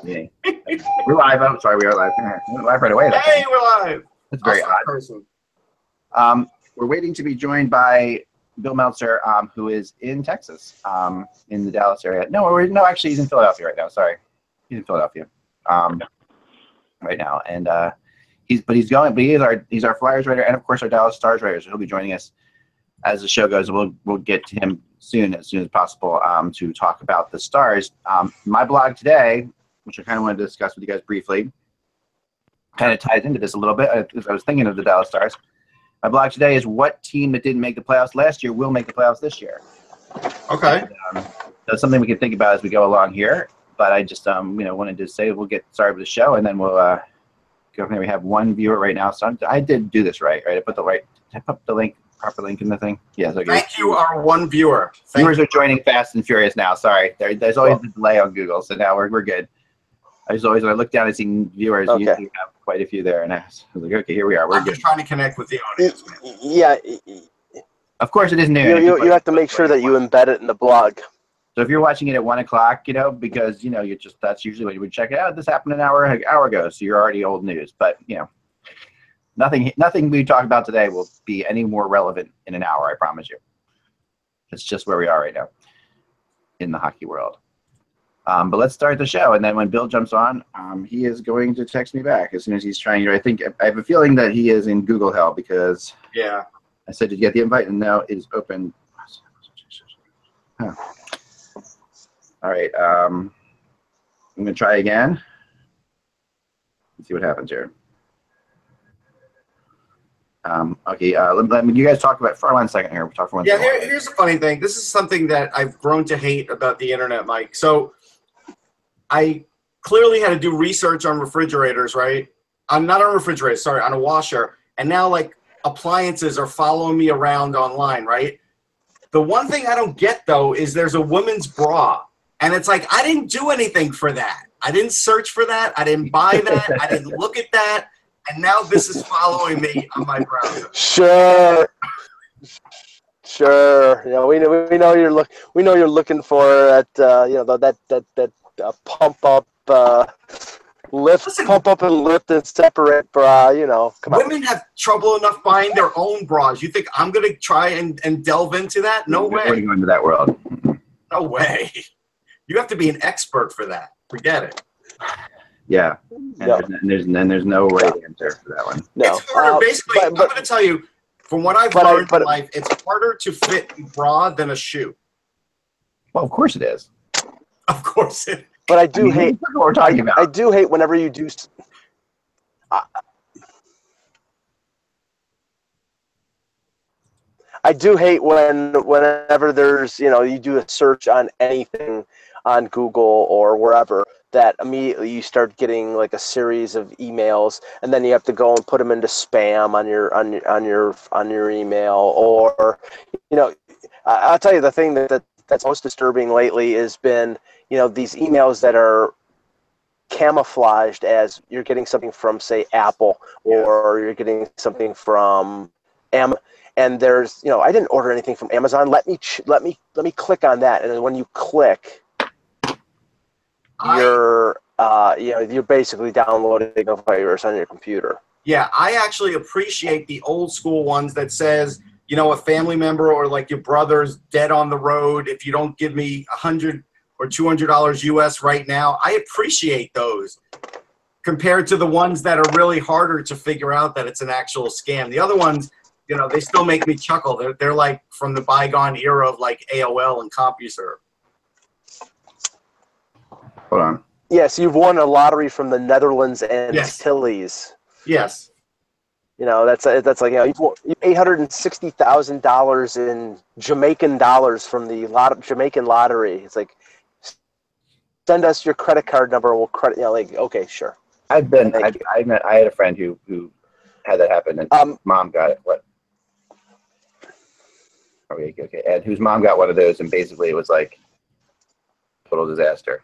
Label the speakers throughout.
Speaker 1: Yeah. We're live. I'm sorry, we are live. We're live right away.
Speaker 2: Hey, we're live.
Speaker 1: That's very odd. We're waiting to be joined by Bill Meltzer, who is in Texas, in the Dallas area. No, actually, he's in Philadelphia right now. Sorry, he's in Philadelphia, right now, and he's our Flyers writer and of course our Dallas Stars writer. So he'll be joining us as the show goes. We'll get to him as soon as possible, to talk about the Stars. My blog today, which I kind of wanted to discuss with you guys briefly, kind of ties into this a little bit. I was thinking of the Dallas Stars. My blog today is what team that didn't make the playoffs last year will make the playoffs this year.
Speaker 2: Okay.
Speaker 1: And, that's something we can think about as we go along here. But I just wanted to say we'll get started with the show, and then we'll go from there. We have one viewer right now. So I did do this right? I put the proper link in the thing. Yes. Okay.
Speaker 2: Thank you, our one viewer.
Speaker 1: Viewers are joining fast and furious now. Sorry, there's always a delay on Google, so now we're good. When I look down and see viewers, you usually have quite a few there, and I was like, okay, here we are. We're
Speaker 2: I'm just trying to connect with the audience.
Speaker 3: Yeah.
Speaker 1: Of course, it is new.
Speaker 3: You have to make sure that you embed it in the blog.
Speaker 1: So if you're watching it at 1 o'clock, because that's usually when you would check it out. This happened an hour ago, so you're already old news. But nothing we talk about today will be any more relevant in an hour. I promise you. It's just where we are right now in the hockey world. But let's start the show, and then when Bill jumps on, he is going to text me back as soon as he's trying to. I have a feeling that he is in Google hell because I said, did you get the invite? And now it is open. Huh. All right. I'm going to try again. Let's see what happens here. Okay, let me, you guys talk about for 1 second here. We'll talk for 1 second.
Speaker 2: Yeah, here's the funny thing. This is something that I've grown to hate about the internet, Mike. So I clearly had to do research on refrigerators, right? I'm not on a refrigerator, sorry, on a washer. And now, appliances are following me around online, right? The one thing I don't get, though, is there's a women's bra. And it's like, I didn't do anything for that. I didn't search for that. I didn't buy that. I didn't look at that. And now this is following me on my browser.
Speaker 3: Sure. Yeah, we know you're looking for that pump up and lift and separate bra. Come on.
Speaker 2: Women have trouble enough buying their own bras. You think I'm gonna try and delve into that? No way.
Speaker 1: We're going to go into that world.
Speaker 2: No way. You have to be an expert for that. Forget it.
Speaker 1: Yeah, and there's no right answer for that one.
Speaker 2: No, it's harder. Basically, I'm going to tell you, from what I've learned in life, it's harder to fit a bra than a shoe.
Speaker 1: Well, of course it is.
Speaker 2: Of course it is.
Speaker 3: But I do hate
Speaker 1: what we're talking about.
Speaker 3: I do hate whenever you do. I do hate whenever there's you do a search on anything on Google or wherever, that immediately you start getting a series of emails, and then you have to go and put them into spam on your email, or I'll tell you the thing that's most disturbing lately has been these emails that are camouflaged as you're getting something from, say, Apple, or you're getting something from Amazon. And there's I didn't order anything from Amazon. Let me click on that, and then when you click, you're basically downloading a virus on your computer.
Speaker 2: Yeah, I actually appreciate the old school ones that says, a family member or your brother's dead on the road. If you don't give me $100 or $200 US right now, I appreciate those compared to the ones that are really harder to figure out that it's an actual scam. The other ones, they still make me chuckle. They're like from the bygone era of AOL and CompuServe.
Speaker 1: Hold on.
Speaker 3: Yes, you've won a lottery from the Netherlands and Antilles.
Speaker 2: Yes.
Speaker 3: That's like you've won $860,000 in Jamaican dollars from the Jamaican lottery. It's like, send us your credit card number. We'll credit. Okay, sure.
Speaker 1: I had a friend who had that happen, and mom got it. What? Okay. And whose mom got one of those, and basically it was like total disaster.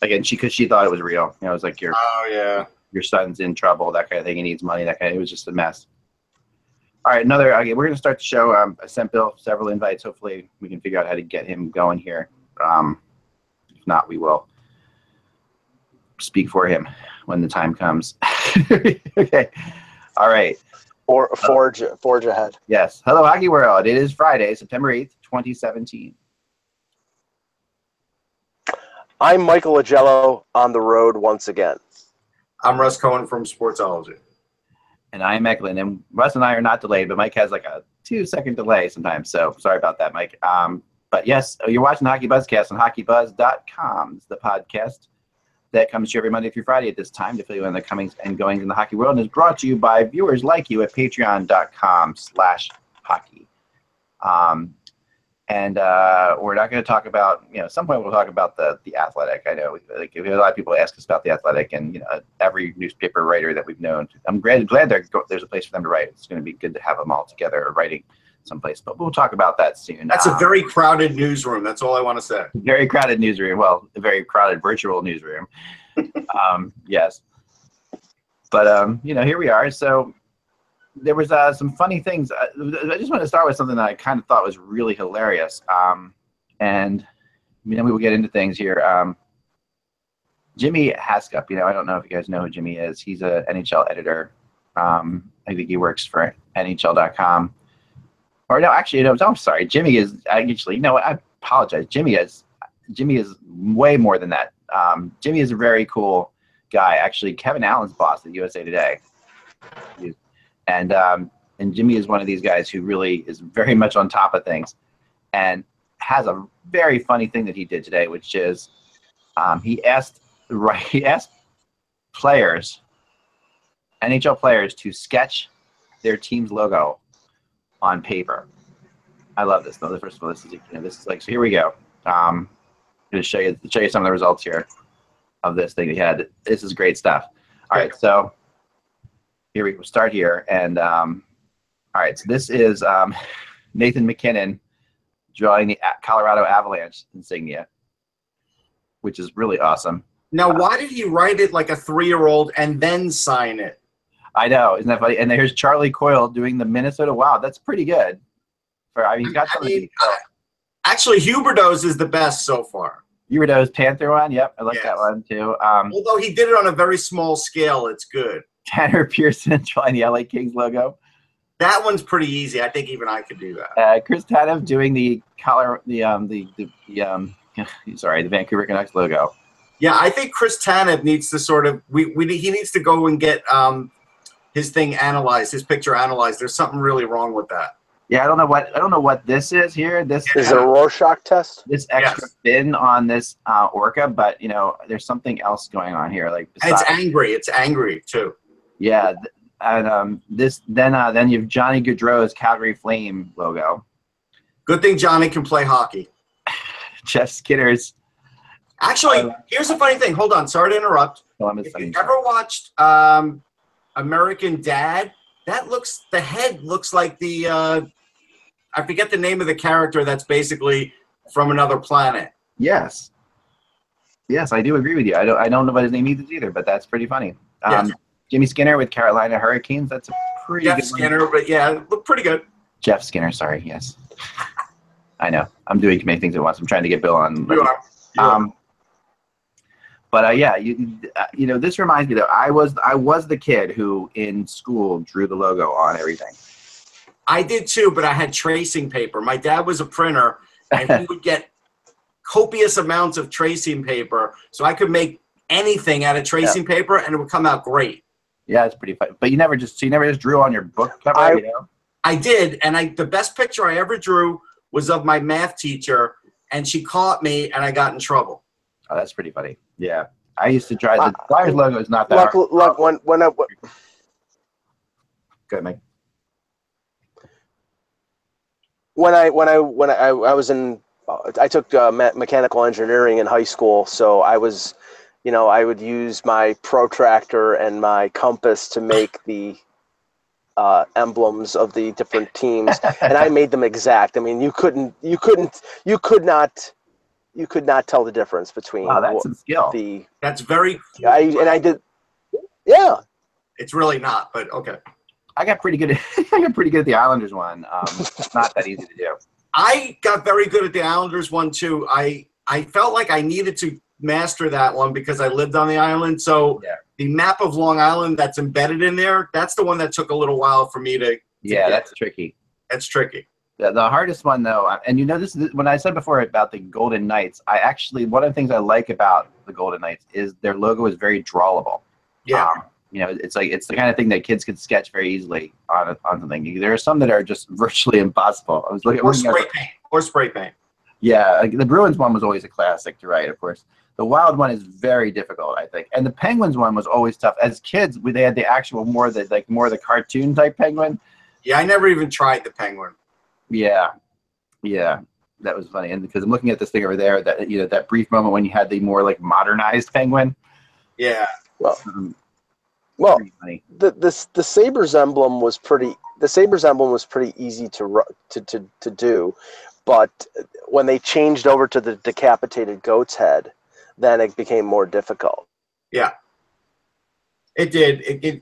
Speaker 1: Again, because she thought it was real. It was like your son's in trouble, that kind of thing. He needs money, that kind of. It was just a mess. All right, we're going to start the show. I sent Bill several invites. Hopefully, we can figure out how to get him going here. If not, we will speak for him when the time comes. Okay. All right.
Speaker 3: Or forge ahead.
Speaker 1: Yes. Hello, Hockey World. It is Friday, September 8th, 2017.
Speaker 3: I'm Michael Agello on the road once again.
Speaker 2: I'm Russ Cohen from Sportsology.
Speaker 1: And I'm Eklund. And Russ and I are not delayed, but Mike has like a 2-second delay sometimes. So sorry about that, Mike. But yes, you're watching Hockey Buzzcast on HockeyBuzz.com. It's the podcast that comes to you every Monday through Friday at this time to fill you in the comings and goings in the hockey world, and is brought to you by viewers like you at patreon.com/hockey. We're not going to talk about, at some point we'll talk about the Athletic. I know like we have a lot of people ask us about the Athletic, and every newspaper writer that we've known. I'm glad there's a place for them to write. It's going to be good to have them all together writing someplace, but we'll talk about that soon.
Speaker 2: That's a very crowded newsroom. That's all I want to say.
Speaker 1: Very crowded newsroom. Well, a very crowded virtual newsroom. Yes. But, here we are. So there was some funny things. I just want to start with something that I kind of thought was really hilarious. And we will get into things here. Jimmy Haskup, I don't know if you guys know who Jimmy is. He's an NHL editor. I think he works for NHL.com. Or no, actually, no, I'm sorry. Jimmy is actually, I apologize. Jimmy is way more than that. Jimmy is a very cool guy. Actually, Kevin Allen's boss at USA Today. And Jimmy is one of these guys who really is very much on top of things, and has a very funny thing that he did today, which is he asked players, NHL players, to sketch their team's logo on paper. I love this though. First of all, this is like, so here we go. I'm going to show you some of the results here of this thing he had. This is great stuff. All right, so here we start here, and all right, so this is Nathan McKinnon drawing the Colorado Avalanche insignia, which is really awesome.
Speaker 2: Now, why did he write it like a 3-year-old and then sign it?
Speaker 1: I know, isn't that funny? And here's Charlie Coyle doing the Minnesota Wild. That's pretty good. He's got something.
Speaker 2: Actually, Huberdeau's is the best so far.
Speaker 1: Huberdeau's Panther one, yep, I like that one too.
Speaker 2: Although he did it on a very small scale, it's good.
Speaker 1: Tanner Pearson drawing the LA Kings logo.
Speaker 2: That one's pretty easy. I think even I could do that.
Speaker 1: Chris Tanev doing the Vancouver Canucks logo.
Speaker 2: Yeah, I think Chris Tanev needs to sort of he needs to go and get his thing analyzed, his picture analyzed. There's something really wrong with that.
Speaker 1: Yeah, I don't know what this is here. This
Speaker 3: is it a Rorschach test?
Speaker 1: This extra fin on this orca, but there's something else going on here. Like,
Speaker 2: and it's angry. It's angry too.
Speaker 1: Yeah, and then you have Johnny Gaudreau's Calgary Flame logo.
Speaker 2: Good thing Johnny can play hockey.
Speaker 1: Jeff Skinner's.
Speaker 2: Actually, here's the funny thing. Hold on, sorry to interrupt. If you ever watched American Dad, the head looks like the I forget the name of the character that's basically from another planet.
Speaker 1: Yes, I do agree with you. I don't know what his name either, but that's pretty funny.
Speaker 2: Yes.
Speaker 1: Jimmy Skinner with Carolina Hurricanes. That's a pretty
Speaker 2: Jeff
Speaker 1: good
Speaker 2: Skinner, but yeah, look pretty good.
Speaker 1: Jeff Skinner, sorry, yes. I know. I'm doing many things at once. I'm trying to get Bill on.
Speaker 2: You are.
Speaker 1: But this reminds me that I was the kid who in school drew the logo on everything.
Speaker 2: I did too, but I had tracing paper. My dad was a printer, and he would get copious amounts of tracing paper, so I could make anything out of tracing paper, and it would come out great.
Speaker 1: Yeah, it's pretty fun. But you never just drew on your book cover,
Speaker 2: I did, and the best picture I ever drew was of my math teacher, and she caught me, and I got in trouble.
Speaker 1: Oh, that's pretty funny. Yeah, I used to try. The Flyers logo is not that hard.
Speaker 3: Look, when I
Speaker 1: Good, Mike.
Speaker 3: When I was in, I took mechanical engineering in high school, so I was, I would use my protractor and my compass to make the emblems of the different teams, and I made them exact. I mean, you could not tell the difference between.
Speaker 1: Wow, that's some skill.
Speaker 2: That's very.
Speaker 3: I did. Yeah.
Speaker 2: It's really not, but okay.
Speaker 1: I got pretty good. I got pretty good at the Islanders one. It's not that easy to do.
Speaker 2: I got very good at the Islanders one too. I felt like I needed to master that one because I lived on the island. So the map of Long Island that's embedded in there, that's the one that took a little while for me to
Speaker 1: Yeah,
Speaker 2: get.
Speaker 1: that's tricky.
Speaker 2: That's tricky.
Speaker 1: The hardest one, though, and this is when I said before about the Golden Knights, one of the things I like about the Golden Knights is their logo is very drawable.
Speaker 2: Yeah.
Speaker 1: It's the kind of thing that kids could sketch very easily on something. There are some that are just virtually impossible. I was looking
Speaker 2: or spray paint.
Speaker 1: Yeah, the Bruins one was always a classic to write, of course. The Wild one is very difficult, I think, and the Penguins one was always tough. As kids, they had the actual more the cartoon type penguin.
Speaker 2: Yeah, I never even tried the Penguin.
Speaker 1: Yeah, that was funny, and because I'm looking at this thing over there, that that brief moment when you had the more like modernized penguin.
Speaker 2: Yeah.
Speaker 3: Well, the Sabres emblem was pretty. The Sabres emblem was pretty easy to do, but when they changed over to the decapitated goat's head, then it became more difficult.
Speaker 2: Yeah, it did.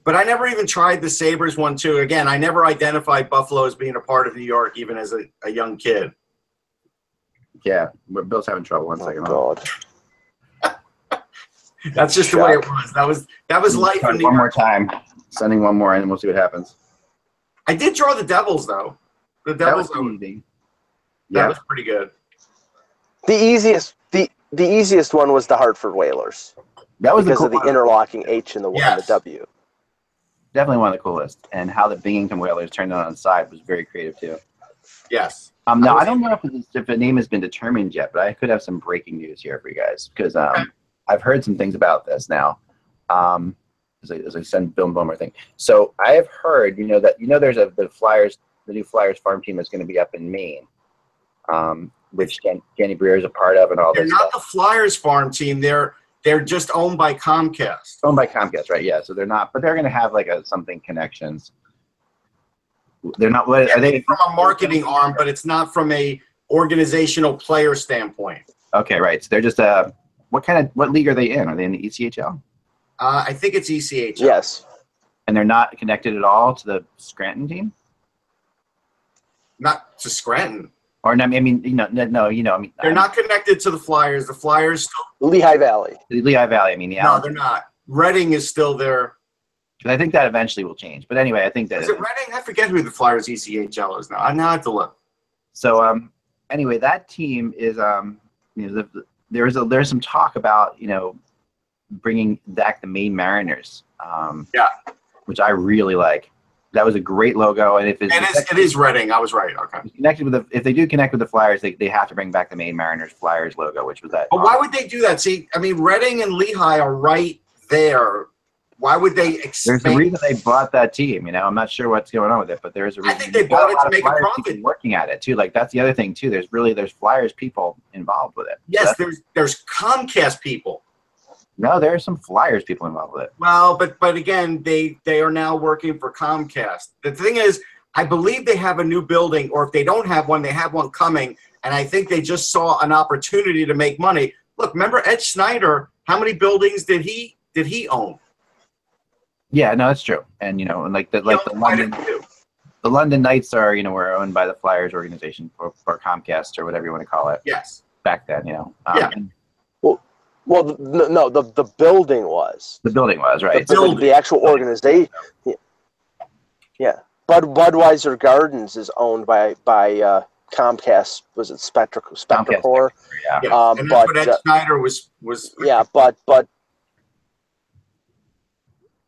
Speaker 2: But I never even tried the Sabres one, too. Again, I never identified Buffalo as being a part of New York, even as a young kid.
Speaker 1: Yeah, Bill's having trouble. One second.
Speaker 3: God.
Speaker 2: That's just the way it was. That was life in New York.
Speaker 1: One more time. Sending one more, and we'll see what happens.
Speaker 2: I did draw the Devils, though. The Devils. That was pretty good.
Speaker 3: The easiest one was the Hartford Whalers.
Speaker 1: That was
Speaker 3: because of the interlocking H and the W.
Speaker 1: Definitely one of the coolest, and how the Binghamton Whalers turned it on the side was very creative too.
Speaker 2: Yes.
Speaker 1: Now I don't know if a name has been determined yet, but I could have some breaking news here for you guys because I've heard some things about this now. As I send Bill Boomer thing, so I have heard that there's the new Flyers farm team is going to be up in Maine, which Danny Breer is a part of, and all.
Speaker 2: They're not the Flyers farm team. They're just owned by Comcast.
Speaker 1: Owned by Comcast, right? Yeah. So they're not, but they're going to have like something connections. They're not. Are they
Speaker 2: from a marketing arm? But it's not from a organizational player standpoint.
Speaker 1: Okay, right. So they're just what league are they in? Are they in the ECHL?
Speaker 2: I think it's ECHL.
Speaker 3: Yes.
Speaker 1: And they're not connected at all to the Scranton team.
Speaker 2: Not to Scranton.
Speaker 1: Or no, I mean,
Speaker 2: they're not connected to the Flyers. The Flyers still
Speaker 3: Lehigh Valley.
Speaker 1: Lehigh Valley. I mean,
Speaker 2: no, they're not. Reading is still there.
Speaker 1: I think that eventually will change. But anyway, I think that
Speaker 2: is it Reading? I forget who the Flyers ECHL is now. I now have to look.
Speaker 1: So anyway, that team is there's some talk about bringing back the Maine Mariners. Which I really like. That was a great logo, and
Speaker 2: it is Reading. I was right. Okay.
Speaker 1: Connected if they do connect with the Flyers, they have to bring back the Maine Mariners Flyers logo, which was that.
Speaker 2: But why would they do that? See, I mean, Reading and Lehigh are right there. Why would they expand?
Speaker 1: There's a reason they bought that team. I'm not sure what's going on with it, but there's a reason.
Speaker 2: I think they bought it to make a profit.
Speaker 1: Working at it too, like that's the other thing too. There's Flyers people involved with it.
Speaker 2: Yes, so there's Comcast people.
Speaker 1: No, there are some Flyers people involved with it.
Speaker 2: Well, but again, they are now working for Comcast. The thing is, I believe they have a new building, or if they don't have one, they have one coming, and I think they just saw an opportunity to make money. Look, remember Ed Snyder? How many buildings did he own?
Speaker 1: Yeah, no, that's true. And the London Knights are were owned by the Flyers organization or Comcast or whatever you want to call it.
Speaker 2: Yes.
Speaker 1: Back then,
Speaker 2: Yeah.
Speaker 3: Well, no, the building was.
Speaker 1: The building was, right.
Speaker 3: The actual organization. Yeah. Budweiser Gardens is owned by Comcast. Was it Spectacor?
Speaker 1: Yeah.
Speaker 2: And that's what Ed Snyder was.
Speaker 3: Yeah, but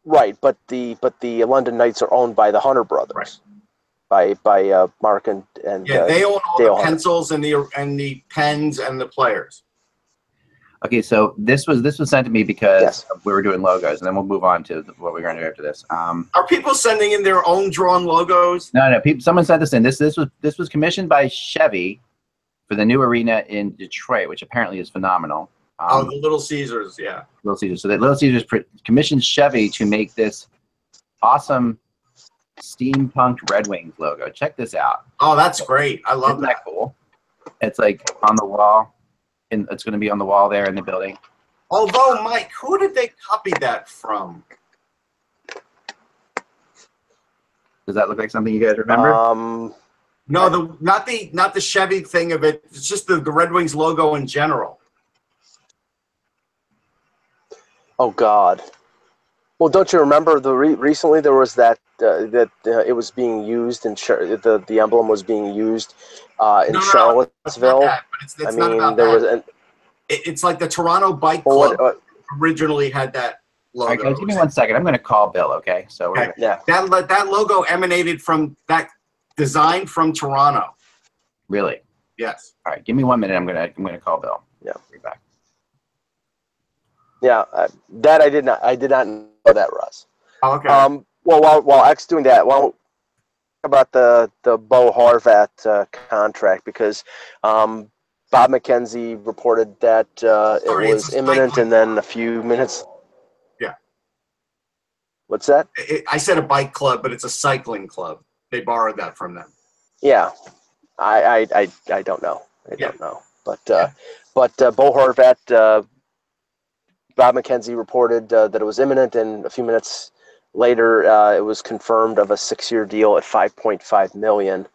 Speaker 3: right, but the London Knights are owned by the Hunter brothers. Right. By Mark and
Speaker 2: they own all the pencils and the pens and the players.
Speaker 1: Okay, so this was sent to me because we were doing logos, and then we'll move on to what we're going to do after this.
Speaker 2: Are people sending in their own drawn logos?
Speaker 1: No. Someone sent this in. This was commissioned by Chevy for the new arena in Detroit, which apparently is phenomenal.
Speaker 2: The Little Caesars, yeah.
Speaker 1: Little Caesars. So that Little Caesars commissioned Chevy to make this awesome steampunked Red Wings logo. Check this out.
Speaker 2: Oh, that's great. I love that.
Speaker 1: Isn't that cool? It's like on the wall. And it's going to be on the wall there in the building.
Speaker 2: Although, Mike, who did they copy that from?
Speaker 1: Does that look like something you guys remember?
Speaker 2: No, not the Chevy thing of it. It's just the Red Wings logo in general.
Speaker 3: Oh God. Well, don't you remember recently there was that it was being used in the emblem was being used in
Speaker 2: No, it's not
Speaker 3: Charlottesville.
Speaker 2: that. But
Speaker 3: I
Speaker 2: it's not
Speaker 3: mean,
Speaker 2: about
Speaker 3: there
Speaker 2: that.
Speaker 3: was an
Speaker 2: It's like the Toronto Bike
Speaker 3: well,
Speaker 2: Club
Speaker 3: what
Speaker 2: originally had that
Speaker 1: All right,
Speaker 2: logo.
Speaker 1: guys, give me 1 second. I'm going to call Bill, okay? So we're
Speaker 2: Okay.
Speaker 1: gonna,
Speaker 3: yeah.
Speaker 2: That logo emanated from that design from Toronto.
Speaker 1: really?
Speaker 2: Yes.
Speaker 1: All right, give me 1 minute. I'm gonna call Bill.
Speaker 3: Yeah.
Speaker 1: Be back.
Speaker 3: Yeah, that I did not know that, Russ.
Speaker 2: Oh, okay.
Speaker 3: Well, while X doing that, about the Bo Horvat contract, because Bob McKenzie reported that it
Speaker 2: Sorry, it's
Speaker 3: was
Speaker 2: a
Speaker 3: imminent,
Speaker 2: cycling
Speaker 3: and then
Speaker 2: club.
Speaker 3: a few minutes.
Speaker 2: Yeah.
Speaker 3: What's that?
Speaker 2: I said a bike club, but it's a cycling club. They borrowed that from them.
Speaker 3: Yeah, I don't know. I
Speaker 2: Yeah.
Speaker 3: don't know. But Bo Horvat, Bob McKenzie reported that it was imminent, and a few minutes later, it was confirmed of a 6-year deal at $5.5 million.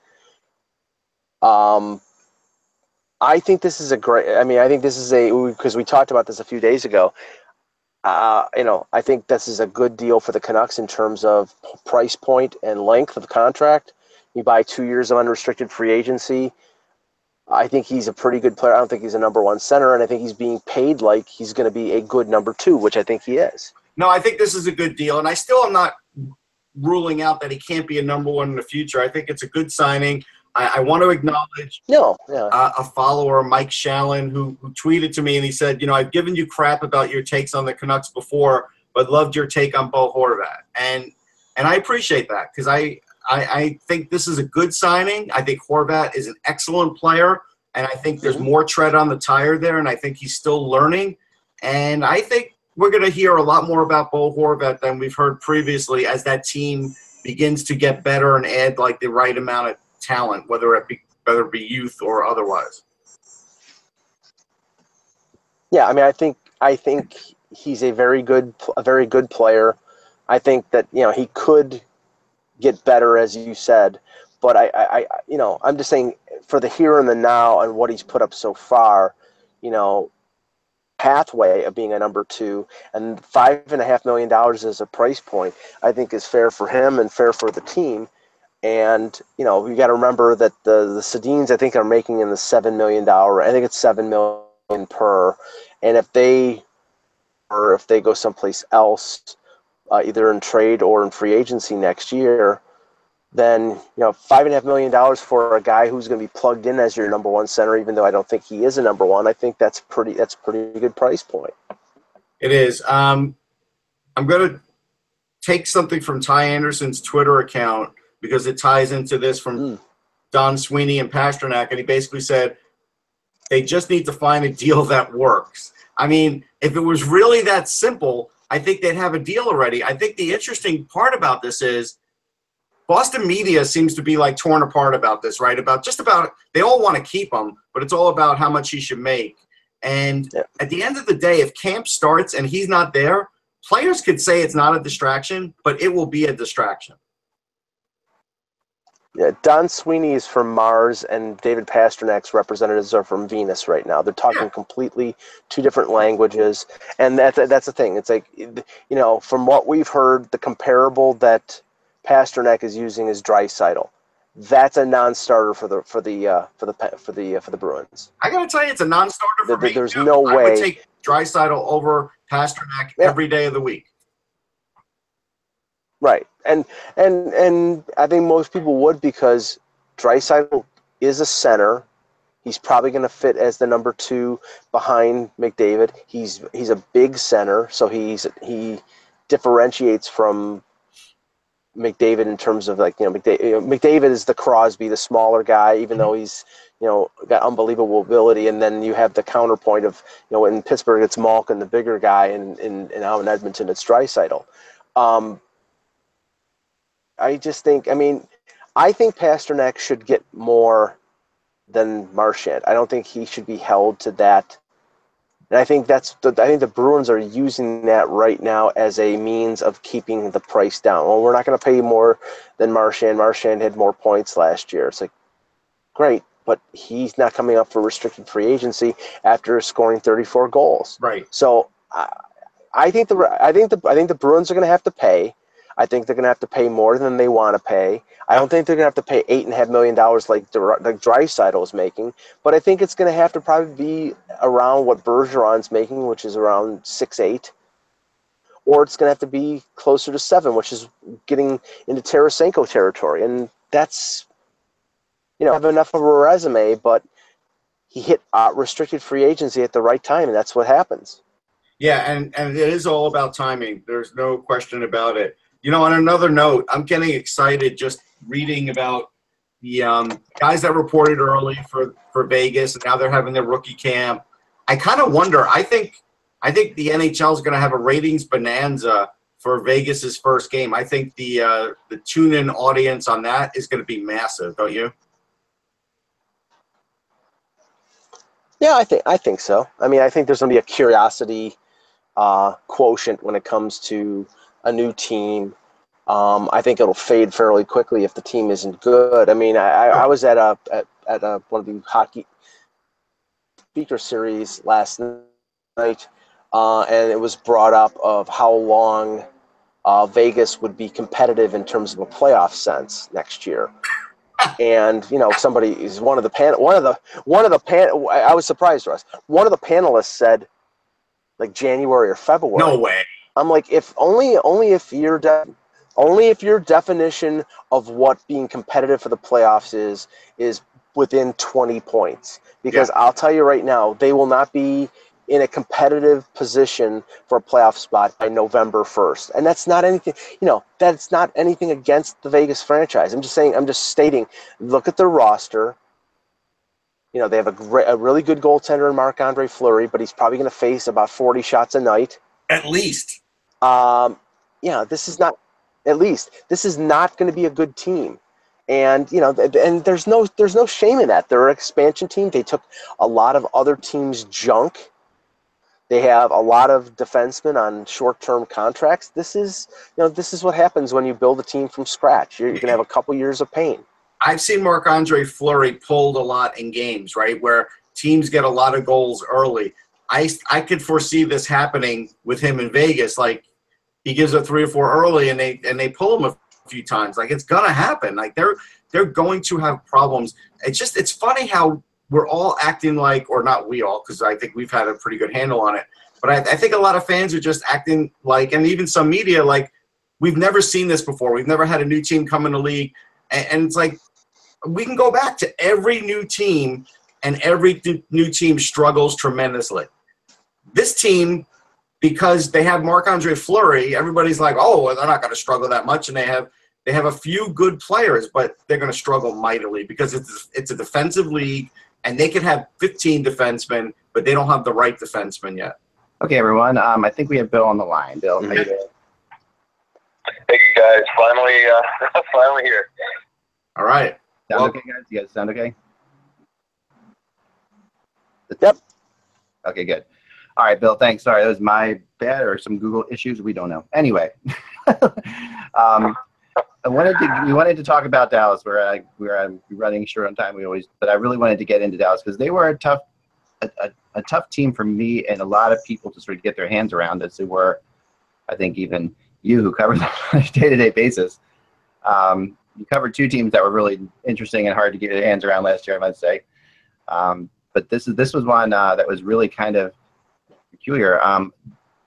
Speaker 3: I think this is a great. I mean, I think this is because we talked about this a few days ago. I think this is a good deal for the Canucks in terms of price point and length of contract. You buy 2 years of unrestricted free agency. I think he's a pretty good player. I don't think he's a number one center, and I think he's being paid like he's going to be a good number two, which I think he is.
Speaker 2: No, I think this is a good deal, and I still am not ruling out that he can't be a number one in the future. I think it's a good signing. I want to acknowledge a follower, Mike Shallon, who tweeted to me, and he said, I've given you crap about your takes on the Canucks before, but loved your take on Bo Horvat. And I appreciate that because I think this is a good signing. I think Horvat is an excellent player, and I think there's more tread on the tire there, and I think he's still learning. And I think we're going to hear a lot more about Bo Horvat than we've heard previously as that team begins to get better and add like the right amount of talent, whether it be youth or otherwise.
Speaker 3: Yeah, I mean, I think he's a very good player. I think that he could get better, as you said, but I'm just saying for the here and the now and what he's put up so far, pathway of being a number two, and $5.5 million as a price point, I think is fair for him and fair for the team. And you got to remember that the Sedins, I think, are making in the $7 million. I think it's $7 million per. And if they go someplace else, either in trade or in free agency next year, then $5.5 million for a guy who's going to be plugged in as your number one center, even though I don't think he is a number one. I think that's pretty good price point.
Speaker 2: It is. I'm going to take something from Ty Anderson's Twitter account because it ties into this from Don Sweeney and Pastrnak, and he basically said they just need to find a deal that works. I mean, if it was really that simple, I think they'd have a deal already. I think the interesting part about this is Boston media seems to be like torn apart about this, right? About they all want to keep him, but it's all about how much he should make. And at the end of the day, if camp starts and he's not there, players could say it's not a distraction, but it will be a distraction.
Speaker 3: Yeah, Don Sweeney is from Mars, and David Pasternak's representatives are from Venus right now. They're talking completely two different languages, and that's the thing. It's like, from what we've heard, the comparable that Pastrnak is using is Draisaitl. That's a non-starter for the Bruins.
Speaker 2: I got to tell you, it's a non-starter for me.
Speaker 3: There's no way.
Speaker 2: I would take Draisaitl over Pastrnak every day of the week.
Speaker 3: Right, and I think most people would, because Draisaitl is a center. He's probably going to fit as the number two behind McDavid. He's a big center, so he differentiates from McDavid in terms of McDavid is the Crosby, the smaller guy, even though he's got unbelievable ability. And then you have the counterpoint of in Pittsburgh it's Malkin, the bigger guy, and now in Edmonton it's Draisaitl. I think Pastrnak should get more than Marchand. I don't think he should be held to that. And I think the Bruins are using that right now as a means of keeping the price down. Well, we're not going to pay more than Marchand. Marchand had more points last year. It's like, great, but he's not coming up for restricted free agency after scoring 34 goals.
Speaker 2: Right.
Speaker 3: So I think the Bruins are going to have to pay. I think they're going to have to pay more than they want to pay. I don't think they're going to have to pay $8.5 million like Draisaitl is making, but I think it's going to have to probably be around what Bergeron's making, which is around 6-8, or it's going to have to be closer to 7, which is getting into Tarasenko territory, and that's have enough of a resume, but he hit restricted free agency at the right time, and that's what happens.
Speaker 2: Yeah, and it is all about timing. There's no question about it. On another note, I'm getting excited just reading about the guys that reported early for Vegas, and now they're having their rookie camp. I kind of wonder. I think the NHL is going to have a ratings bonanza for Vegas's first game. I think the tune-in audience on that is going to be massive. Don't you?
Speaker 3: Yeah, I think so. I mean, I think there's going to be a curiosity quotient when it comes to a new team. I think it'll fade fairly quickly if the team isn't good. I mean, I was at one of the hockey speaker series last night, and it was brought up of how long Vegas would be competitive in terms of a playoff sense next year. And somebody is I was surprised, Russ. One of the panelists said like January or February.
Speaker 2: No way.
Speaker 3: I'm like, if your definition of what being competitive for the playoffs is within 20 points, because I'll tell you right now, they will not be in a competitive position for a playoff spot by November 1st. And that's not anything, that's not anything against the Vegas franchise. I'm just stating, look at their roster. They have a really good goaltender in Marc-Andre Fleury, but he's probably going to face about 40 shots a night.
Speaker 2: At least.
Speaker 3: This is not going to be a good team. And and there's no shame in that. They're an expansion team. They took a lot of other teams' junk. They have a lot of defensemen on short-term contracts. This is what happens when you build a team from scratch. You're going to have a couple years of pain.
Speaker 2: I've seen Marc-Andre Fleury pulled a lot in games, right, where teams get a lot of goals early. I could foresee this happening with him in Vegas. Like, he gives up 3 or 4 early, and they pull him a few times. Like, it's gonna happen. Like, they're going to have problems. It's funny how we're all acting like, or not we all, because I think we've had a pretty good handle on it. But I think a lot of fans are just acting like, and even some media, like, we've never seen this before. We've never had a new team come in the league, and it's like, we can go back to every new team, and every new team struggles tremendously. This team, because they have Marc-Andre Fleury, everybody's like, oh, well, they're not going to struggle that much, and they have a few good players, but they're going to struggle mightily because it's a defensive league, and they can have 15 defensemen, but they don't have the right defensemen yet.
Speaker 1: Okay, everyone. I think we have Bill on the line. Bill, how you doing?
Speaker 4: Hey, guys. Finally here.
Speaker 2: All right.
Speaker 1: Sound okay, guys? You guys sound okay?
Speaker 3: Yep.
Speaker 1: Okay, good. All right, Bill, thanks. Sorry, that was my bad or some Google issues. We don't know. Anyway, we wanted to talk about Dallas. We're running short on time. But I really wanted to get into Dallas because they were a tough team for me and a lot of people to sort of get their hands around, as they were, I think, even you who cover them on a day-to-day basis. You covered 2 teams that were really interesting and hard to get your hands around last year, I must say. But this was one that was really kind of peculiar.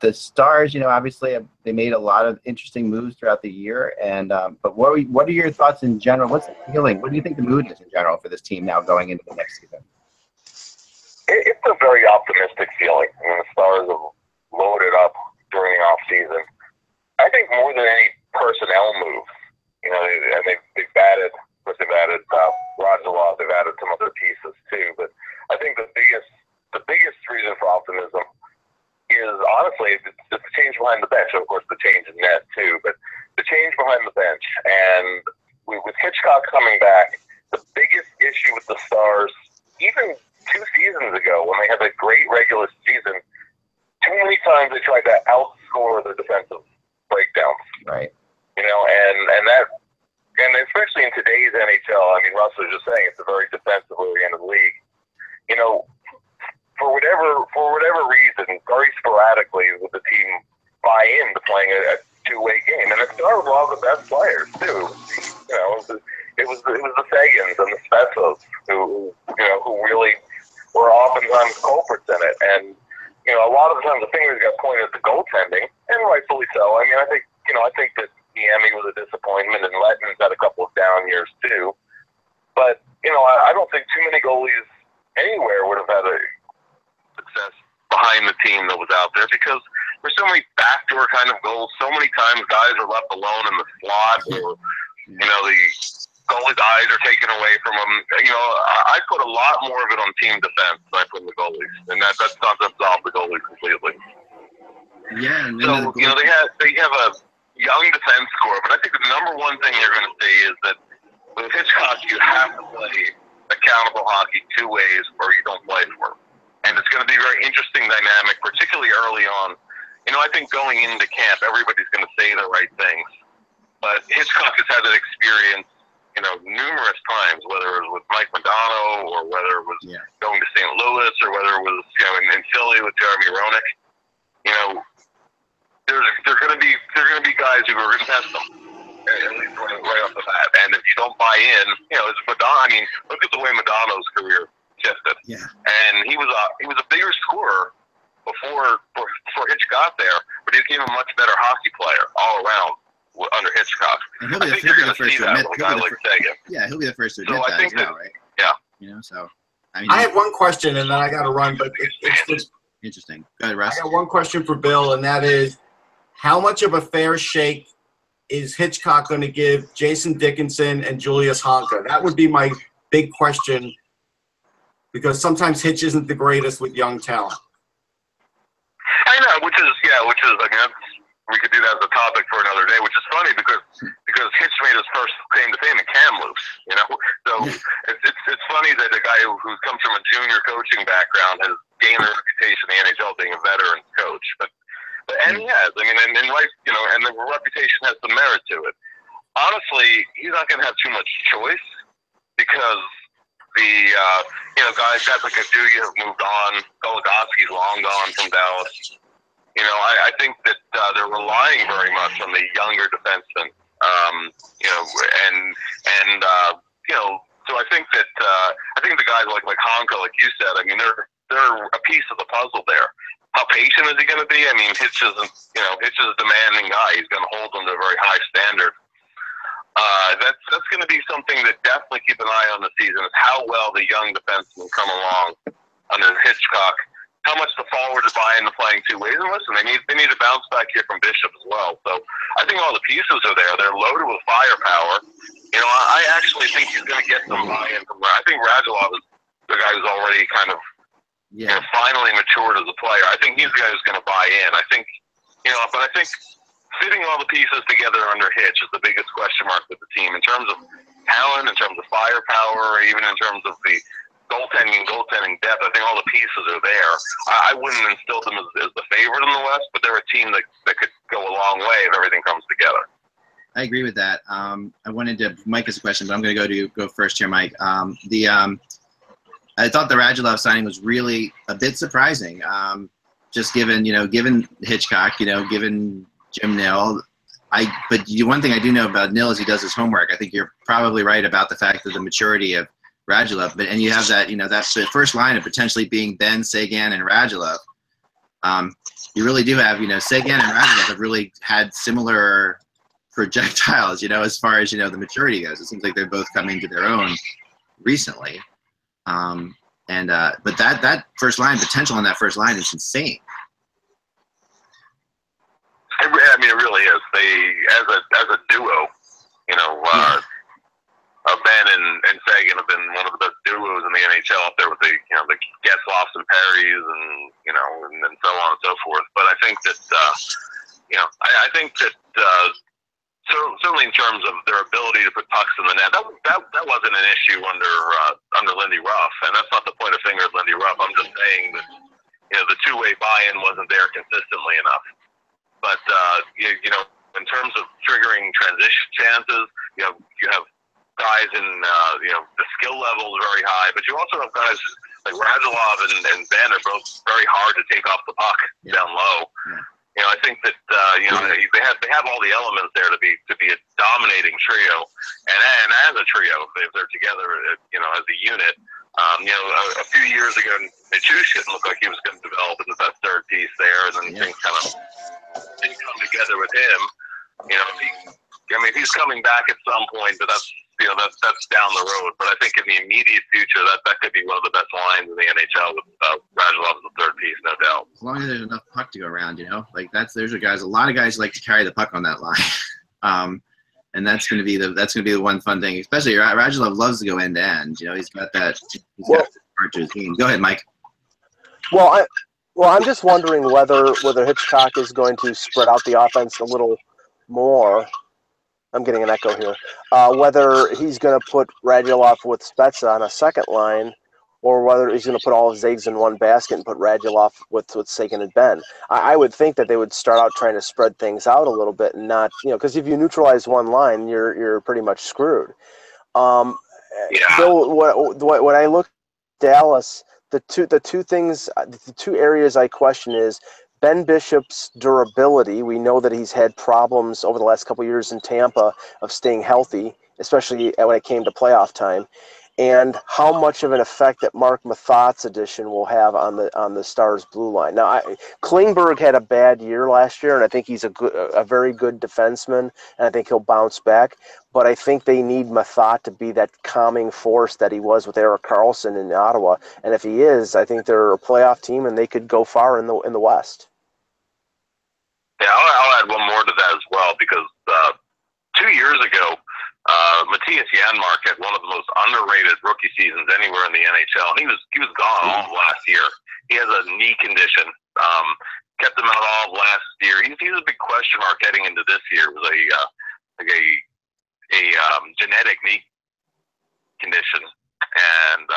Speaker 1: The Stars, obviously they made a lot of interesting moves throughout the year. And but what are your thoughts in general? What's the feeling? What do you think the mood is in general for this team now going into the next season?
Speaker 4: It's a very optimistic feeling. I mean, the Stars have loaded up during the off season. I think more than any personnel move, and they've added Radulov, they've added some other pieces too. But I think the biggest reason for optimism is honestly the change behind the bench. Of course, the change in net too, but the change behind the bench. And with Hitchcock coming back, the biggest issue with the Stars, even 2 seasons ago when they had that great regular season, too many times they tried to outscore the defensive breakdowns.
Speaker 1: Right.
Speaker 4: And especially in today's NHL, I mean, Russ was just saying it's a very defensive-oriented league. For whatever reason, very sporadically, with the team buy into playing a two-way game. And it started with all the best players too. You know, it was the Sagans and the Spezos who really were oftentimes culprits in it. And you know, a lot of the times the fingers got pointed at the goaltending, and rightfully so. I mean, I think that Niemi was a disappointment, and Letton's had a couple of down years too. But you know, I don't think too many goalies anywhere would have had a success behind the team that was out there, because there's so many backdoor kind of goals. So many times guys are left alone in the slot, or you know, the goalie's eyes are taken away from them. You know, I put a lot more of it on team defense than I put on the goalies, and that's not to absolve the goalies completely.
Speaker 1: Yeah, and
Speaker 4: so you know, they have a young defense core, but I think the number one thing you're going to see is that with Hitchcock, you have to play accountable hockey two ways, or you don't play for it. And it's going to be a very interesting dynamic, particularly early on. You know, I think going into camp, everybody's going to say the right things. But Hitchcock has had that experience, you know, numerous times, whether it was with Mike Modano, or whether it was going to St. Louis, or whether it was, you know, in Philly with Jeremy Roenick. You know, they're going to be guys who are going to test them, at least right off the bat. And if you don't buy in, you know, it's Modano. I mean, look at the way Modano's career shifted. Yeah. And he was a bigger scorer before Hitch got there, but he became a much better hockey player all around under Hitchcock.
Speaker 1: And he'll be the first to admit that. Yeah, he'll be the first to admit that as well, right?
Speaker 4: Yeah.
Speaker 1: You know, so I mean,
Speaker 2: I have one question, and then I got to run, but it's
Speaker 1: interesting. Go ahead, Russ.
Speaker 2: I got one question for Bill, and that is, how much of a fair shake is Hitchcock going to give Jason Dickinson and Julius Honka? That would be my big question, because sometimes Hitch isn't the greatest with young talent.
Speaker 4: I know, which is I mean, we could do that as a topic for another day, which is funny because Hitch made his first claim to fame in Kamloops, you know. So it's funny that a guy who comes from a junior coaching background has gained a reputation in the NHL being a veteran coach, and he has. I mean, and right, you know, and the reputation has some merit to it. Honestly, he's not going to have too much choice, because the guys like Aduya have moved on. Goligoski's long gone from Dallas. You know, I think that they're relying very much on the younger defensemen. You know, you know, so I think that the guys like Honka, like you said, I mean, they're a piece of the puzzle there. How patient is he going to be? I mean, Hitch is a demanding guy. He's going to hold them to a very high standard. That's going to be something that definitely keep an eye on this season, is how well the young defensemen come along under Hitchcock. How much the forwards buy into playing two ways. And listen, they need to bounce back here from Bishop as well. So I think all the pieces are there. They're loaded with firepower. You know, I actually think he's going to get some buy-in from. I think Radulov is the guy who's already kind of finally matured as a player. I think he's the guy who's going to buy in. I think, you know, but I think fitting all the pieces together under Hitch is the biggest question mark with the team in terms of talent, in terms of firepower, even in terms of the goaltending depth. I think all the pieces are there. I wouldn't instill them as the favorite in the West, but they're a team that could go a long way if everything comes together.
Speaker 1: I agree with that. I wanted to Mike has a question, but I'm going to go first here, Mike. I thought the Radulov signing was really a bit surprising, just given Hitchcock, given Jim Nill. But one thing I do know about Nill is he does his homework. I think you're probably right about the fact that the maturity of Radulov, and you have that, that's the first line of potentially being Ben, Sagan, and Radulov. You really do have, Sagan and Radulov have really had similar projectiles, as far as, the maturity goes. It seems like they're both coming to their own recently. But that first line, potential on that first line is insane.
Speaker 4: I mean, it really is. They, as a duo, Ben and Sagan have been one of the best duos in the NHL up there with the Getzlofs and Perrys and so on and so forth. But I think that I think that certainly in terms of their ability to put pucks in the net, that wasn't an issue under Lindy Ruff, and that's not the point of finger at Lindy Ruff. I'm just saying that the two-way buy-in wasn't there consistently enough. But in terms of triggering transition chances, you have guys in the skill level is very high, but you also have guys like Radulov and Ben are both very hard to take off the puck down low. I think that they have all the elements there to be a dominating trio, and as a trio, if they're together, as a unit. A few years ago, Nichushkin looked like he was going to develop into that third piece there, and then things kind of didn't come together with him. If he's coming back at some point, but that's down the road. But I think in the immediate future, that could be one of the best lines in the NHL with Radulov as the third piece, no doubt.
Speaker 1: As long as there's enough puck to go around, there's a lot of guys like to carry the puck on that line. And that's going to be the one fun thing, especially Radulov loves to go end to end. He's got that. Got part to his game. Go ahead, Mike.
Speaker 3: Well, I'm just wondering whether Hitchcock is going to spread out the offense a little more. I'm getting an echo here. Whether he's going to put Radulov with Spezza on a second line, or whether he's going to put all his eggs in one basket and put Radulov with Sagan and Ben. I would think that they would start out trying to spread things out a little bit and not, because if you neutralize one line, you're pretty much screwed. Bill, when I look at Dallas, the two areas I question is Ben Bishop's durability. We know that he's had problems over the last couple of years in Tampa of staying healthy, especially when it came to playoff time. And how much of an effect that Mark Mathat's addition will have on the Stars' blue line. Now, Klingberg had a bad year last year, and I think he's a very good defenseman, and I think he'll bounce back. But I think they need Mathat to be that calming force that he was with Erik Karlsson in Ottawa. And if he is, I think they're a playoff team, and they could go far in the West.
Speaker 4: Yeah, I'll add one more to that as well, because 2 years ago, Matthias Janmark had one of the most underrated rookie seasons anywhere in the NHL, and he was gone all of last year. He has a knee condition, kept him out all of last year. He's a big question mark heading into this year. It was a genetic knee condition, and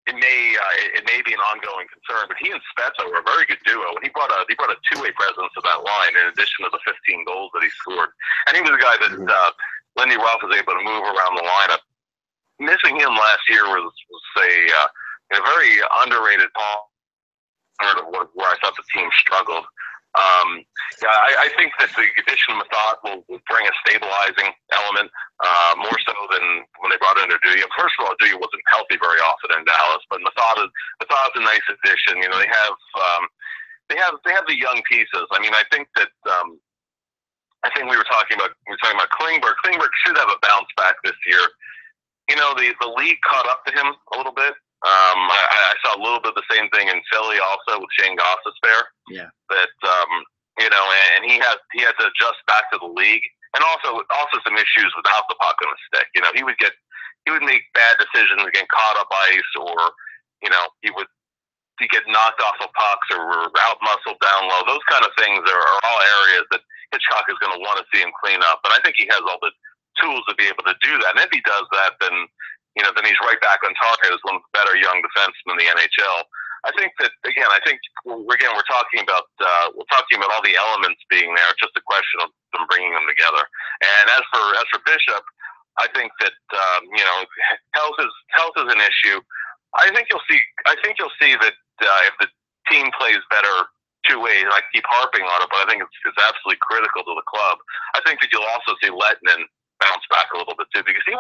Speaker 4: it may be an ongoing concern. But he and Spezza were a very good duo, and he brought a two-way presence to that line in addition to the 15 goals that he scored. And he was a guy that Lindy Ruff was able to move around the lineup. Missing him last year was a very underrated part of where I thought the team struggled. I think that the addition of Mathot will bring a stabilizing element, more so than when they brought in Duya. First of all, Duya wasn't healthy very often in Dallas, but Mathot's a nice addition. They have the young pieces. I mean, I think that I think we were talking about Klingberg. Klingberg should have a bounce back this year. The league caught up to him a little bit. I saw a little bit of the same thing in Philly also with Shane Gostisbehere.
Speaker 1: Yeah.
Speaker 4: That and he had to adjust back to the league, and also some issues without the puck on the stick. He would make bad decisions and get caught up ice, or he'd get knocked off of pucks or out muscled down low. Those kind of things are all areas that Hitchcock is going to want to see him clean up. But I think he has all the tools to be able to do that. And if he does that, then he's right back on target as one of the better young defensemen in the NHL. I think that we're talking about all the elements being there. It's just a question of them bringing them together. And as for Bishop, I think that health is an issue. I think you'll see that if the team plays better two ways, and I keep harping on it, but I think it's absolutely critical to the club. I think that you'll also see Lehtinen bounce back a little bit too, because he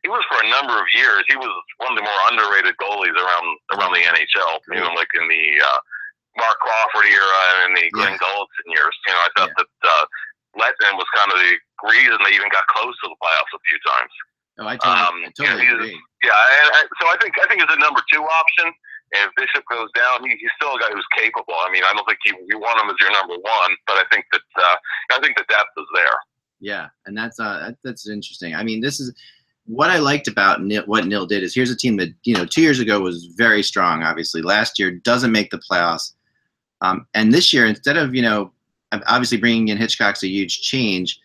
Speaker 4: was for a number of years, he was one of the more underrated goalies around the NHL. Like in the Mark Crawford era and the Glenn Gulletson years. I thought that Lehtinen was kind of the reason they even got close to the playoffs a few times.
Speaker 1: Oh, I totally agree.
Speaker 4: Yeah, so I think it's a number two option. If Bishop goes down, he's still a guy who's capable. I mean, I don't think you want him as your number one, but I think that the depth is there.
Speaker 1: Yeah, and that's interesting. I mean, this is what I liked about what Nil did. Is here's a team that 2 years ago was very strong. Obviously, last year doesn't make the playoffs, and this year instead of obviously bringing in Hitchcock's a huge change.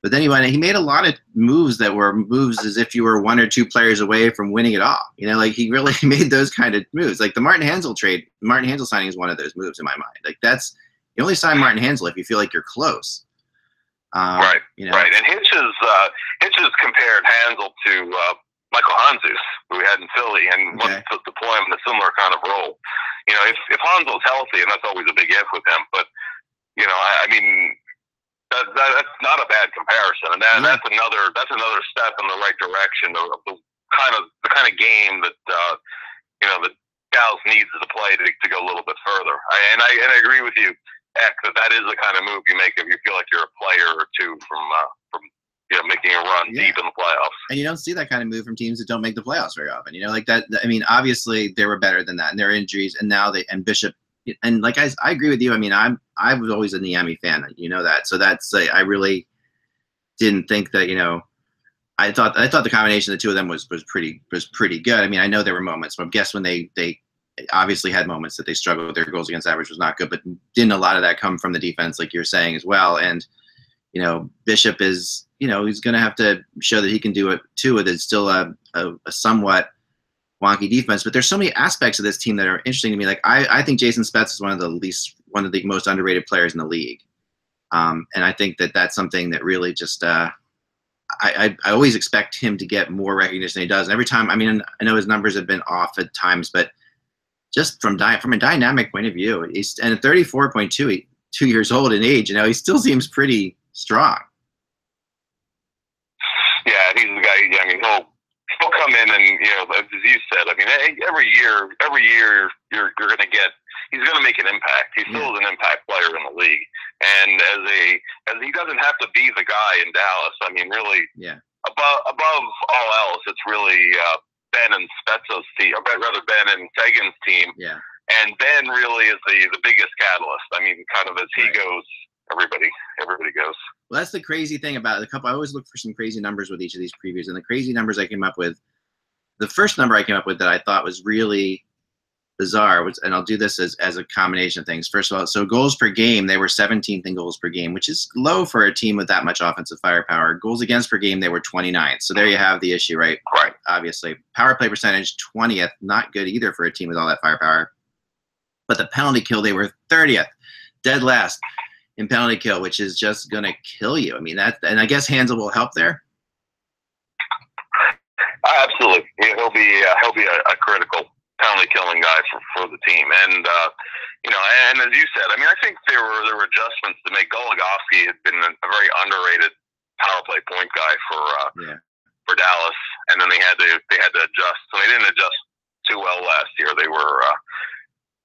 Speaker 1: But then he made a lot of moves that were moves as if you were one or two players away from winning it all. Like he really made those kind of moves. Like the Martin Hanzal trade, Martin Hanzal signing is one of those moves in my mind. Like you only sign Martin Hanzal if you feel like you're close.
Speaker 4: Right. And Hitches compared Hanzal to Michael Hanzus, who we had in Philly, and wanted to deploy him in a similar kind of role. If Hanzel's healthy, and that's always a big if with him, but you know, I mean, that's not a bad comparison, and that's another step in the right direction of the kind of game that you know, that Dallas needs to play to go a little bit further. I agree with you, Eck, that is the kind of move you make if you feel like you're a player or two from you know, making a run deep in the playoffs.
Speaker 1: And you don't see that kind of move from teams that don't make the playoffs very often. You know, like that. I mean, obviously they were better than that, and their injuries, and now and Bishop. And like I agree with you. I mean, I was always a Niemi fan. You know that. So that's I really didn't think that, you know, I thought the combination of the two of them was pretty good. I mean, I know there were moments, but I guess when they obviously had moments that they struggled with, their goals against average was not good, but didn't a lot of that come from the defense, like you're saying as well. And you know, Bishop is, you know, he's going to have to show that he can do it too. It's still a somewhat wonky defense, but there's so many aspects of this team that are interesting to me. Like I think Jason Spetz is one of the most underrated players in the league. And I think that that's something that really just, I always expect him to get more recognition than he does. And every time, I mean, I know his numbers have been off at times, but just from a dynamic point of view, he's, and at 34.2 years old in age, you know, he still seems pretty strong.
Speaker 4: Yeah, he's the guy. I mean, he'll come in and, you know, as you said, I mean, every year you're going to get. He's going to make an impact. He's still an impact player in the league, and as he doesn't have to be the guy in Dallas. I mean, really, above all else, it's really Ben and Spezza's team, or rather Ben and Sagan's team.
Speaker 1: Yeah.
Speaker 4: And Ben really is the biggest catalyst. I mean, kind of as he goes, everybody goes.
Speaker 1: Well, that's the crazy thing about the couple. I always look for some crazy numbers with each of these previews, and the crazy numbers I came up with, the first number I came up with that I thought was really bizarre was, and I'll do this as a combination of things. First of all, so goals per game, they were 17th in goals per game, which is low for a team with that much offensive firepower. Goals against per game, they were 29th. So there you have the issue, right?
Speaker 4: Right.
Speaker 1: Obviously. Power play percentage, 20th. Not good either for a team with all that firepower. But the penalty kill, they were 30th. Dead last in penalty kill, which is just going to kill you. I mean, and I guess Hansel will help there.
Speaker 4: Absolutely. Yeah, he'll be a critical penalty killing guy for the team. And you know, and as you said, I mean, I think there were adjustments to make. Goligoski had been a very underrated power play point guy for Dallas, and then they had to adjust. So they didn't adjust too well last year. They were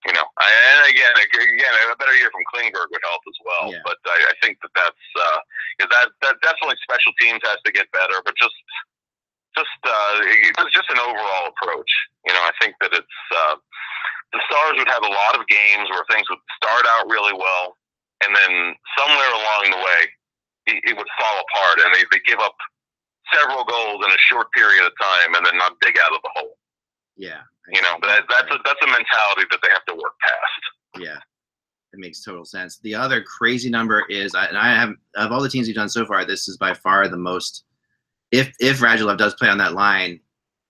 Speaker 4: you know, and again, a better year from Klingberg would help as well.
Speaker 1: Yeah.
Speaker 4: But I think that's that definitely special teams has to get better, but just an overall approach. You know, I think that it's the Stars would have a lot of games where things would start out really well, and then somewhere along the way it would fall apart, and they give up several goals in a short period of time, and then not dig out of the hole. Yeah. You know, but that's a mentality that they have to work past.
Speaker 1: Yeah. It makes total sense. The other crazy number is, I have, of all the teams we've done so far, this is by far the most, if Radulov does play on that line,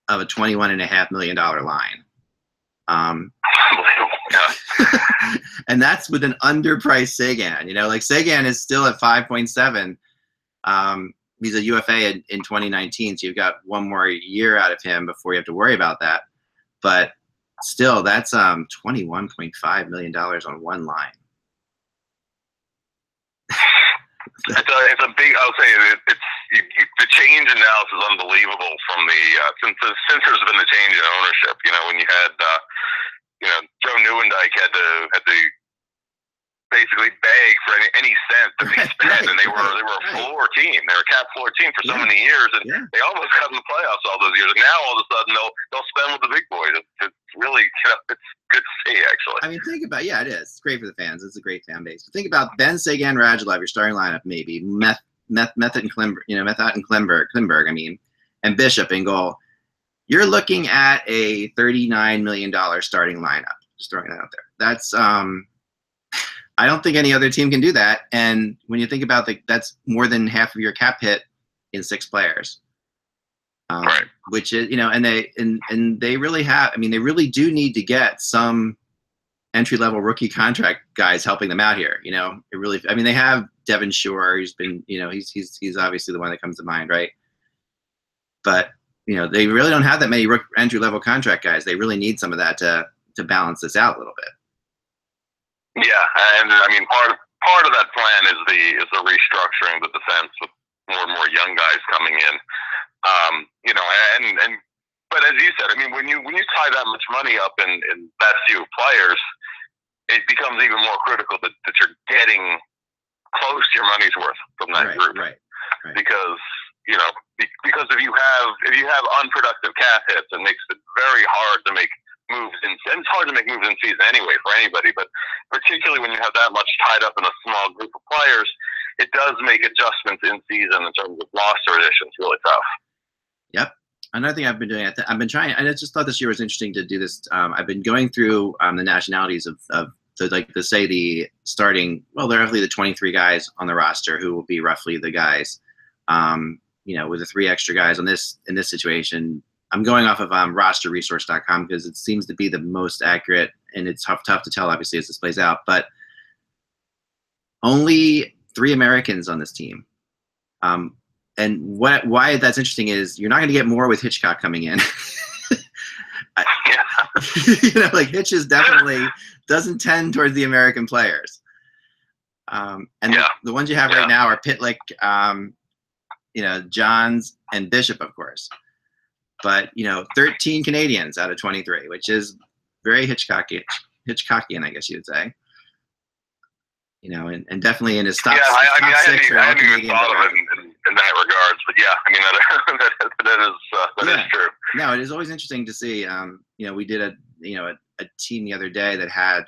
Speaker 1: of a $21.5 million line. And that's with an underpriced Sagan. You know, like Sagan is still at 5.7. He's a UFA in 2019, so you've got one more year out of him before you have to worry about that. But still, that's $21.5 million on one line.
Speaker 4: It's a big. I'll say the change in Dallas is unbelievable from the since there's been the change in ownership. You know, when you had Joe Nieuwendyk had to basically beg for any cent that they spent, and they were a floor team. They were a cap floor team for so many years, and they almost got in the playoffs all those years. And now all of a sudden they'll spend with the big boys. It's really, you know, it's good to see, actually.
Speaker 1: I mean, think about it is. It's great for the fans. It's a great fan base. But think about Ben, Sagan, Radulov, your starting lineup, maybe Method and Klimberg, Method and Klimberg. I mean, and Bishop in goal. You're looking at a $39 million starting lineup. Just throwing that out there. That's I don't think any other team can do that. And when you think about that's more than half of your cap hit in 6 players.
Speaker 4: Right.
Speaker 1: Which is, you know, and they really have. I mean, they really do need to get some entry-level rookie contract guys helping them out here. You know, it really. I mean, they have Devin Shore. He's been, you know, he's obviously the one that comes to mind, right? But you know, they really don't have that many entry-level contract guys. They really need some of that to balance this out a little bit.
Speaker 4: Yeah, and I mean, part part of that plan is the restructuring the defense with more and more young guys coming in. You know, but as you said, I mean, when you tie that much money up in that few players, it becomes even more critical that you're getting close to your money's worth from that group. Right. Because because if you have unproductive cap hits, it makes it very hard to make moves and it's hard to make moves in season anyway for anybody, but particularly when you have that much tied up in a small group of players, it does make adjustments in season in terms of roster additions really tough.
Speaker 1: Yep. Another thing I've been doing, I've been trying, and I just thought this year was interesting to do this. I've been going through the nationalities of the starting, well, they're roughly the 23 guys on the roster who will be roughly the guys, with the 3 extra guys in this situation. I'm going off of rosterresource.com because it seems to be the most accurate, and it's tough to tell, obviously, as this plays out. But only 3 Americans on this team. And why that's interesting is you're not going to get more with Hitchcock coming in. Like Hitch is definitely doesn't tend towards the American players. The ones you have right now are Pitlick, Johns, and Bishop, of course. But 13 Canadians out of 23, which is very Hitchcockian, I guess you would say. And definitely in his top, top 6 are all Canadian.
Speaker 4: In that regards, but that is true.
Speaker 1: No, it is always interesting to see. We did a team the other day that had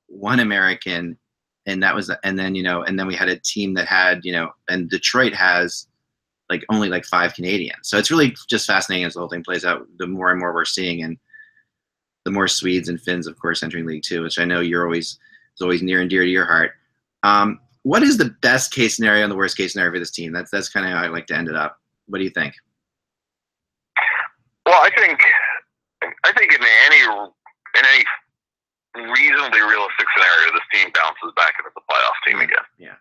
Speaker 1: 1 American, and that was, and then we had a team that had, and Detroit has only 5 Canadians. So it's really just fascinating as the whole thing plays out. The more and more we're seeing, and the more Swedes and Finns, of course, entering League Two, which I know is always near and dear to your heart. What is the best case scenario and the worst case scenario for this team? That's kind of how I like to end it up. What do you think?
Speaker 4: Well, I think in any reasonably realistic scenario, this team bounces back into the playoff team again.
Speaker 1: Yeah.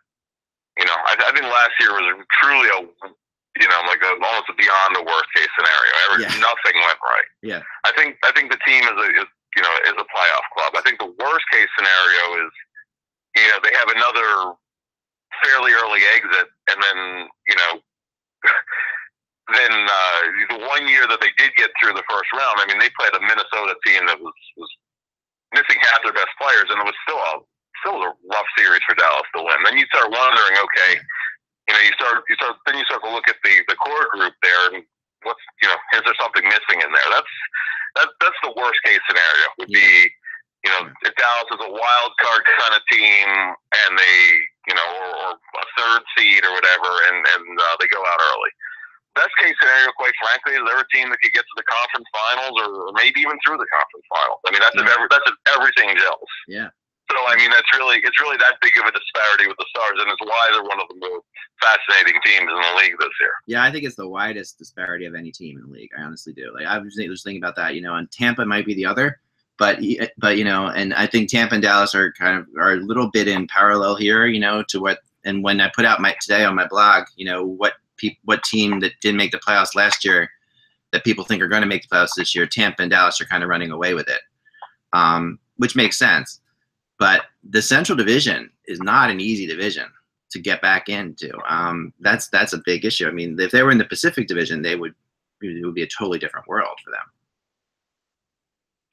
Speaker 4: I think last year was truly almost beyond the worst case scenario. Nothing went right.
Speaker 1: Yeah.
Speaker 4: I think the team is a playoff club. I think the worst case scenario is they have another fairly early exit, and then the 1 year that they did get through the first round, I mean, they played a Minnesota team that was missing half their best players, and it was still a rough series for Dallas to win. Then you start wondering, okay, you start to look at the core group there, and is there something missing in there? That's the worst case scenario. Would be if Dallas is a wild card kind of team, and they or a 3rd seed or whatever, and they go out early. Best case scenario, quite frankly, is they're a team that could get to the conference finals, or maybe even through the conference finals. I mean, that's if everything gels.
Speaker 1: Yeah.
Speaker 4: So I mean, it's really that big of a disparity with the Stars, and it's why they're one of the most fascinating teams in the league this year.
Speaker 1: Yeah, I think it's the widest disparity of any team in the league. I honestly do. I was just thinking about that. And Tampa might be the other, but and I think Tampa and Dallas are a little bit in parallel here. To what, and when I put out today on my blog, what team that didn't make the playoffs last year that people think are going to make the playoffs this year, Tampa and Dallas are kind of running away with it, which makes sense. But the Central Division is not an easy division to get back into. That's a big issue. I mean, if they were in the Pacific Division, it would be a totally different world for them.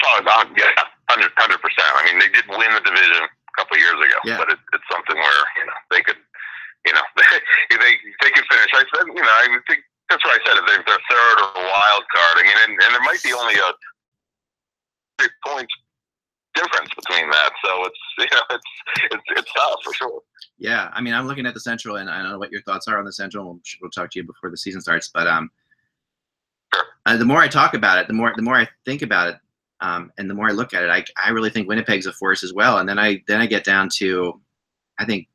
Speaker 4: Oh, yeah, 100%. I mean, they did win the division a couple of years ago, but it's something where they could, they could finish. I think that's what I said. If they're 3rd or a wild card, I mean, and there might be only a 3 points difference between that, so it's tough for sure.
Speaker 1: Yeah, I mean, I'm looking at the Central, and I don't know what your thoughts are on the Central. We'll talk to you before the season starts, but the more I talk about it, the more I think about it, and the more I look at it, I really think Winnipeg's a force as well. And then I get down to, I think,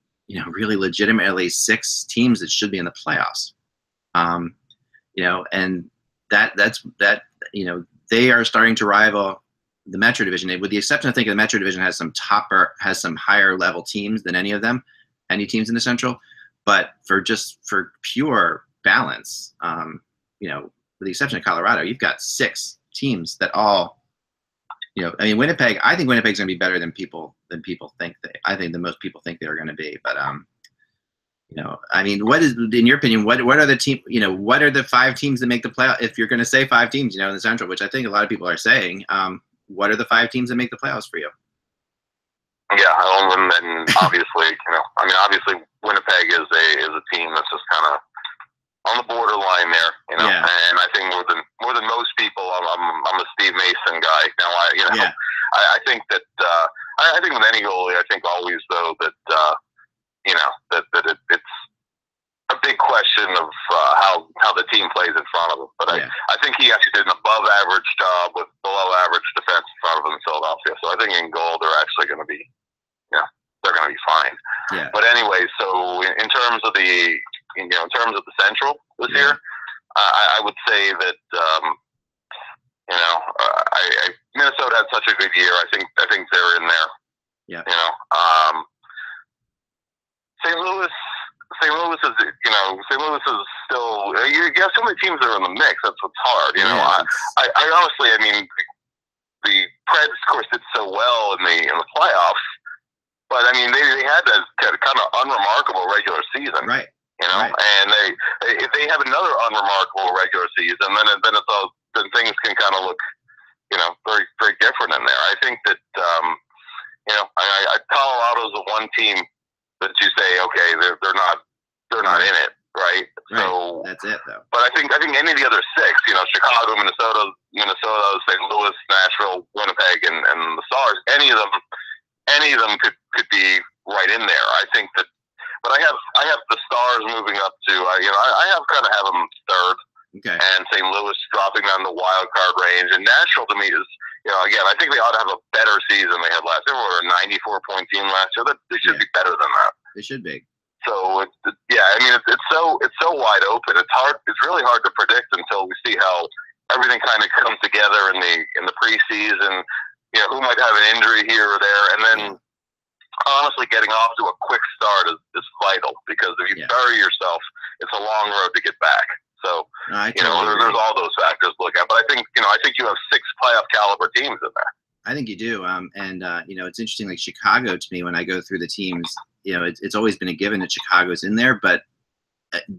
Speaker 1: really legitimately 6 teams that should be in the playoffs. And that's they are starting to rival the Metro Division, with the exception, I think, the Metro Division has some higher level teams than any teams in the Central. But for pure balance, with the exception of Colorado, you've got 6 teams that all, you know, I mean, Winnipeg. I think Winnipeg's going to be better than people think. I think that most people think they're going to be. But you know, I mean, what is, in your opinion, what are the team? You know, what are the 5 teams that make the playoff? If you're going to say 5 teams, you know, in the Central, which I think a lot of people are saying, what are the 5 teams that make the playoffs for you?
Speaker 4: Yeah, and obviously, you know, I mean, obviously, Winnipeg is a team that's just kind of on the borderline there, you know.
Speaker 1: Yeah.
Speaker 4: And I think more than most people, I'm a Steve Mason guy. Now, I think that I think with any goalie, I think always though that you know that it's a big question of how the team plays in front of him. But I think he actually did an above average job with below average defense in front of him in Philadelphia. So I think in goal they're actually going to be, you know, they're going to be fine.
Speaker 1: Yeah.
Speaker 4: But anyway, so in terms of the Central this year, I would say that you know, Minnesota had such a good year. I think they're in there.
Speaker 1: Yeah.
Speaker 4: You know, St. Louis is, you know, St. Louis is still. You have so many teams that are in the mix. That's what's hard. You know, I honestly, I mean, the Preds, of course, did so well in the playoffs, but I mean, they had that kind of unremarkable regular season.
Speaker 1: Right.
Speaker 4: You know, and if they have another unremarkable regular season, then it's all, then things can kind of look, you know, very very different in there. I think that you know, Colorado's the one team that you say, okay, they're not in it, right? So
Speaker 1: that's it though.
Speaker 4: But I think any of the other 6, you know, Chicago, Minnesota, St. Louis, Nashville, Winnipeg, and the Stars, any of them could be right in there. I think that. But I have the Stars moving up to, you know, I have them 3rd, and St. Louis dropping down the wild card range, and Nashville to me is, you know, again, I think they ought to have a better season they had last year. They were a 94-point team last year. They should be better than that.
Speaker 1: They should be.
Speaker 4: So I mean, it's so wide open. It's really hard to predict until we see how everything kind of comes together in the preseason. You know, who might have an injury here or there, and then. Honestly, getting off to a quick start is vital, because if you bury yourself, it's a long road to get back. So, you know, there's all those factors to look at. But I think you have 6 playoff caliber teams in there.
Speaker 1: I think you do. You know, it's interesting, like Chicago, to me, when I go through the teams, you know, it's always been a given that Chicago's in there, but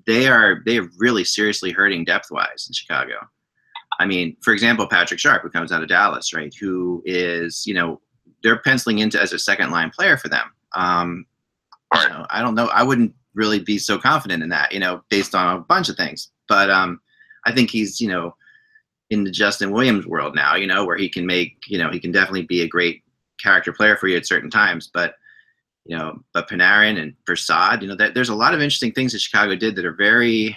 Speaker 1: they are really seriously hurting depth-wise in Chicago. I mean, for example, Patrick Sharp, who comes out of Dallas, right, who is, you know, they're penciling into as a second-line player for them. You know, I don't know. I wouldn't really be so confident in that, you know, based on a bunch of things. But I think he's, you know, in the Justin Williams world now, you know, where he can make, you know, he can definitely be a great character player for you at certain times. But, you know, but Panarin and Prasad, you know, there's a lot of interesting things that Chicago did that are very,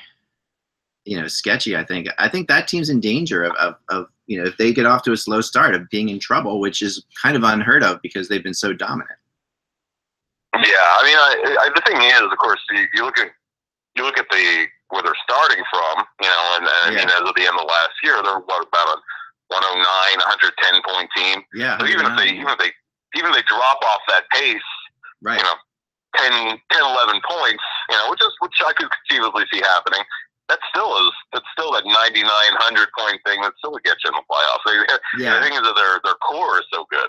Speaker 1: you know, sketchy. I think that team's in danger of you know, if they get off to a slow start, of being in trouble, which is kind of unheard of because they've been so dominant.
Speaker 4: Yeah, I mean, the thing is, of course, you look at where they're starting from, you know, and I mean, as of the end of last year, they're about a 109, 110-point team.
Speaker 1: Yeah.
Speaker 4: So even if they drop off that pace,
Speaker 1: right,
Speaker 4: you know, 10, 11 points, you know, which I could conceivably see happening. That's still that 99-100-point thing that still gets you in the playoffs. The thing is that their core is so good.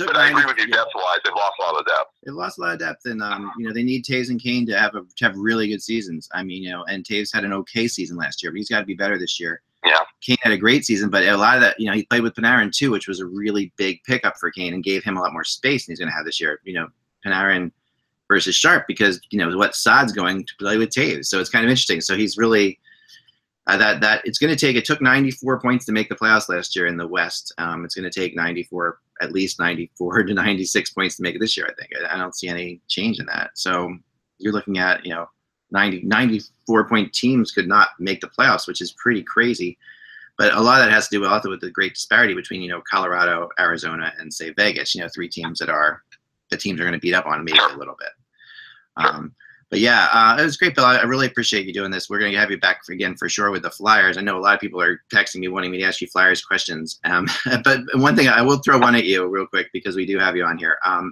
Speaker 1: But
Speaker 4: I agree with you, depth-wise, they've lost a lot of depth.
Speaker 1: They've lost a lot of depth, and you know, they need Taves and Kane to have really good seasons. I mean, you know, and Taves had an okay season last year, but he's got to be better this year.
Speaker 4: Yeah.
Speaker 1: Kane had a great season, but a lot of that, you know, he played with Panarin too, which was a really big pickup for Kane and gave him a lot more space than he's going to have this year. You know, Panarin versus Sharp, because, you know, what Saad's going to play with Taves, so it's kind of interesting. So he's really. That it's going to take. It took 94 points to make the playoffs last year in the West. It's going to take at least 94 to 96 points to make it this year. I think. I don't see any change in that. So you're looking at, you know, 94-point teams could not make the playoffs, which is pretty crazy. But a lot of that has to do also with the great disparity between, you know, Colorado, Arizona, and say Vegas. You know, 3 teams that are going to beat up on maybe a little bit. But yeah, it was great, Bill. I really appreciate you doing this. We're going to have you back again for sure with the Flyers. I know a lot of people are texting me wanting me to ask you Flyers questions. But one thing, I will throw one at you real quick because we do have you on here. I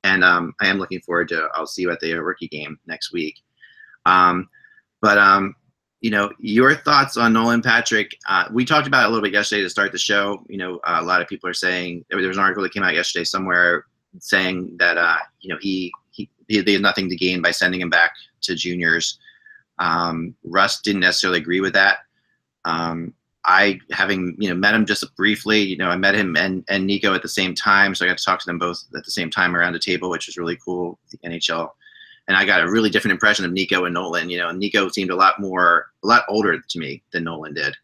Speaker 1: am looking forward to, I'll see you at the rookie game next week. You you know, your thoughts on Nolan Patrick. We talked about it a little bit yesterday to start the show. You know, a lot of people are saying, there was an article that came out yesterday somewhere saying that, you know, they had nothing to gain by sending him back to juniors. Russ didn't necessarily agree with that. I, having, you know, met him just briefly, you know, I met him and Nico at the same time. So I got to talk to them both at the same time around the table, which was really cool, the NHL. And I got a really different impression of Nico and Nolan. You know, Nico seemed a lot older to me than Nolan did.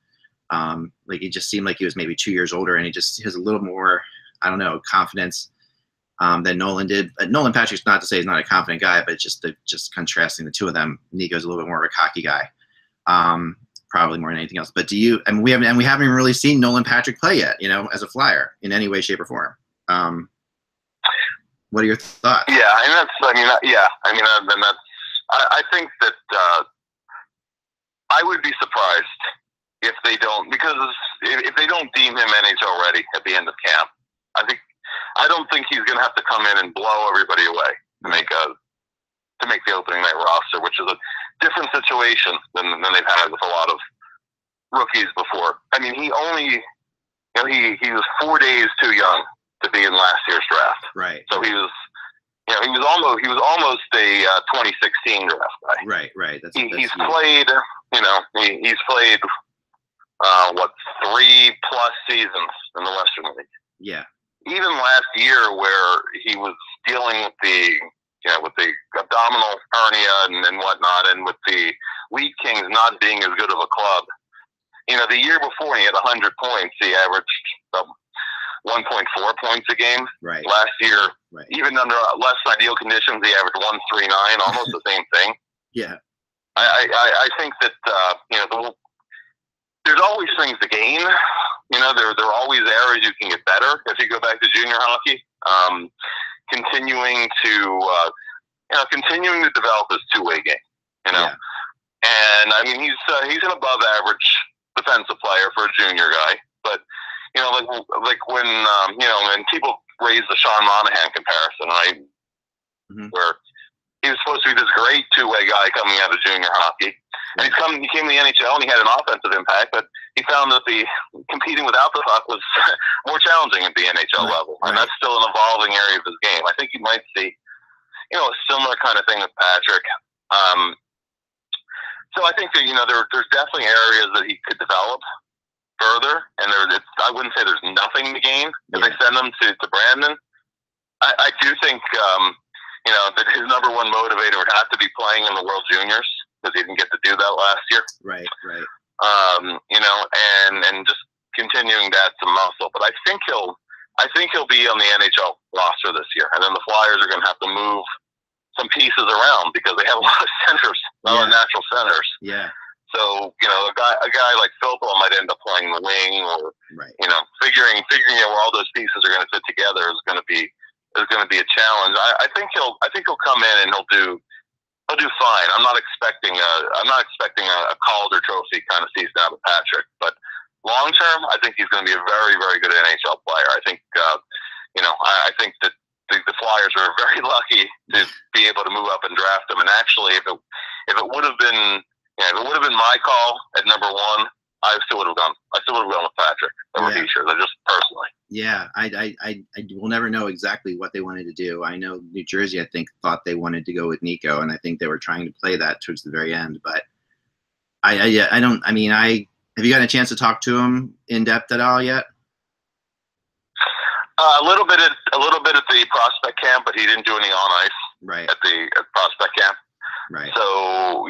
Speaker 1: Like, he just seemed like he was maybe 2 years older, and he has a little more, I don't know, confidence than Nolan did. Nolan Patrick's not to say he's not a confident guy, but just contrasting the two of them, Nico's a little bit more of a cocky guy, probably more than anything else. But we haven't even really seen Nolan Patrick play yet, you know, as a Flyer in any way, shape, or form. What are your thoughts?
Speaker 4: Yeah, and I think that I would be surprised if they don't, because if they don't deem him NHL ready at the end of camp, I don't think he's going to have to come in and blow everybody away to make the opening night roster, which is a different situation than they've had with a lot of rookies before. I mean, he was 4 days too young to be in last year's draft.
Speaker 1: Right.
Speaker 4: So he was almost a 2016 draft guy.
Speaker 1: Right.
Speaker 4: He's played 3+ seasons in the Western League.
Speaker 1: Yeah.
Speaker 4: Even last year, where he was dealing with the abdominal hernia and whatnot, and with the Wheat Kings not being as good of a club. You know, the year before he had 100 points. He averaged 1.4 points a game.
Speaker 1: Right.
Speaker 4: Last year,
Speaker 1: right,
Speaker 4: even under less ideal conditions, he averaged 139, almost the same thing.
Speaker 1: Yeah.
Speaker 4: I think that there's always things to gain. You know, there are always areas you can get better if you go back to junior hockey. Continuing to develop his two-way game. You know, yeah. And I mean, he's an above-average defensive player for a junior guy. But you know, like when and people raise the Sean Monahan comparison, right? Mm-hmm. Where he was supposed to be this great two-way guy coming out of junior hockey. And he came to the NHL and he had an offensive impact, but he found that the competing without the puck was more challenging at the NHL level. And that's still an evolving area of his game. I think you might see, a similar kind of thing with Patrick. So I think that, there's definitely areas that he could develop further. And I wouldn't say there's nothing to gain if they send him to Brandon. I do think, that his number one motivator would have to be playing in the World Juniors, because he didn't get to do that last year. Right. And just continuing that to muscle. But I think he'll be on the NHL roster this year. And then the Flyers are going to have to move some pieces around because they have a lot of centers, a lot of natural centers. Yeah. So, a guy like Philpo might end up playing the wing, or figuring out where all those pieces are going to fit together is going to be a challenge. I think he'll come in and he'll do fine. I'm not expecting a Calder Trophy kind of season out of Patrick, but long term, I think he's going to be a very, very good NHL player. I think I think that the Flyers are very lucky to be able to move up and draft him. And actually, if it would have been my call at number one, I still would have gone with Patrick over Fischer, just personally. Yeah, I will never know exactly what they wanted to do. I know New Jersey, I think, thought they wanted to go with Nico, and I think they were trying to play that towards the very end. But have you gotten a chance to talk to him in depth at all yet? A little bit at the prospect camp, but he didn't do any on ice at prospect camp. Right. So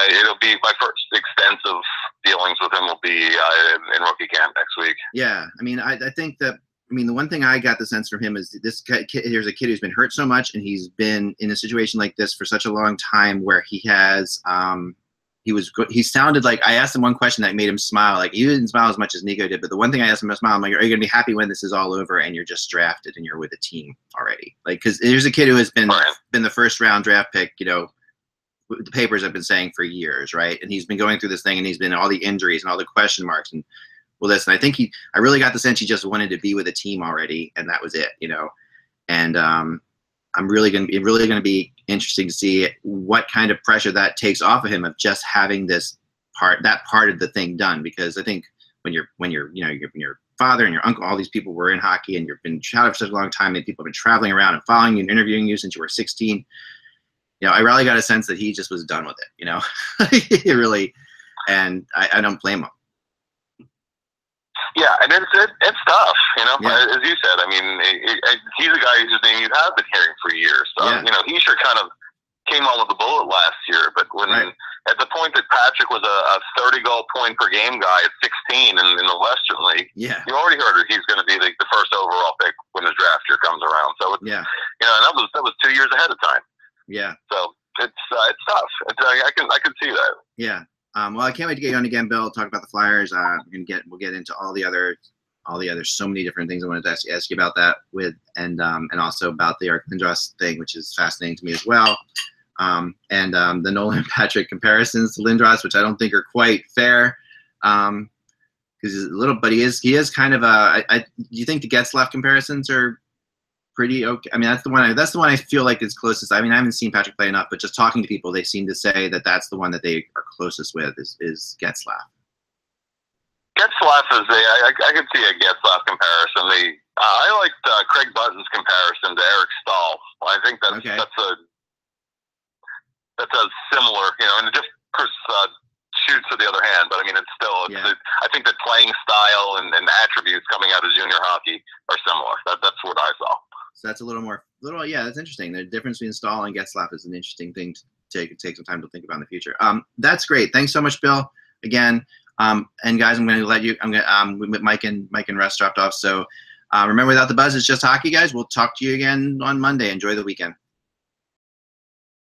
Speaker 4: it'll be my first extensive dealings with him will be in rookie camp next week. Yeah,
Speaker 1: I think that the one thing I got the sense from him is this kid. Here's a kid who's been hurt so much, and he's been in a situation like this for such a long time, where he has he sounded like, I asked him one question that made him smile. Like, he didn't smile as much as Nico did, but the one thing I asked him to smile, I'm like, are you going to be happy when this is all over and you're just drafted and you're with a team already? Like, because there's a kid who has been the first round draft pick, the papers have been saying for years, right? And he's been going through this thing, and he's been all the injuries and all the question marks and I think I really got the sense he just wanted to be with a team already, and that was it, And I'm really going to be interesting to see what kind of pressure that takes off of him, of just having this part of the thing done, because I think when your father and your uncle, all these people were in hockey, and you've been out for such a long time, and people have been traveling around and following you and interviewing you since you were 16. I really got a sense that he just was done with it. He really, and I don't blame him.
Speaker 4: Yeah, and it's tough,
Speaker 1: Yeah.
Speaker 4: as you said. I mean, he's a guy whose name you have been hearing for years. So,
Speaker 1: Yeah.
Speaker 4: He sure kind of came on with the bullet last year. But when at the point that Patrick was a 30-goal point per game guy at 16 in the Western League,
Speaker 1: Yeah.
Speaker 4: you already heard that he's going to be the first overall pick when the draft year comes around. So,
Speaker 1: Yeah.
Speaker 4: And that was 2 years ahead of time.
Speaker 1: Yeah.
Speaker 4: So it's tough. I can see that.
Speaker 1: Yeah. Well, I can't wait to get you on again, Bill. Talk about the Flyers. We'll get into all the other, so many different things I wanted to ask you about that and also about the Eric Lindros thing, which is fascinating to me as well. And the Nolan Patrick comparisons to Lindros, which I don't think are quite fair, because he's a little, but he is kind of do you think the Getzlaf comparisons are pretty okay? I mean, that's the one I feel like is closest. I mean, I haven't seen Patrick play enough, but just talking to people, they seem to say that that's the one that they are closest with is Getzlaf.
Speaker 4: Getzlaf is I can see a Getzlaf comparison. I liked Craig Button's comparison to Eric Stahl. I think that's a similar, and it just shoots to the other hand. But I mean, it's still. I think that playing style and attributes coming out of junior hockey are similar. That's what I saw.
Speaker 1: So that's yeah, that's interesting. The difference between Stahl and Getzlaf is an interesting thing to take some time to think about in the future. That's great. Thanks so much, Bill. Again, and guys, I'm going to let you. Mike and Russ dropped off. So remember, without the buzz, it's just hockey, guys. We'll talk to you again on Monday. Enjoy the weekend.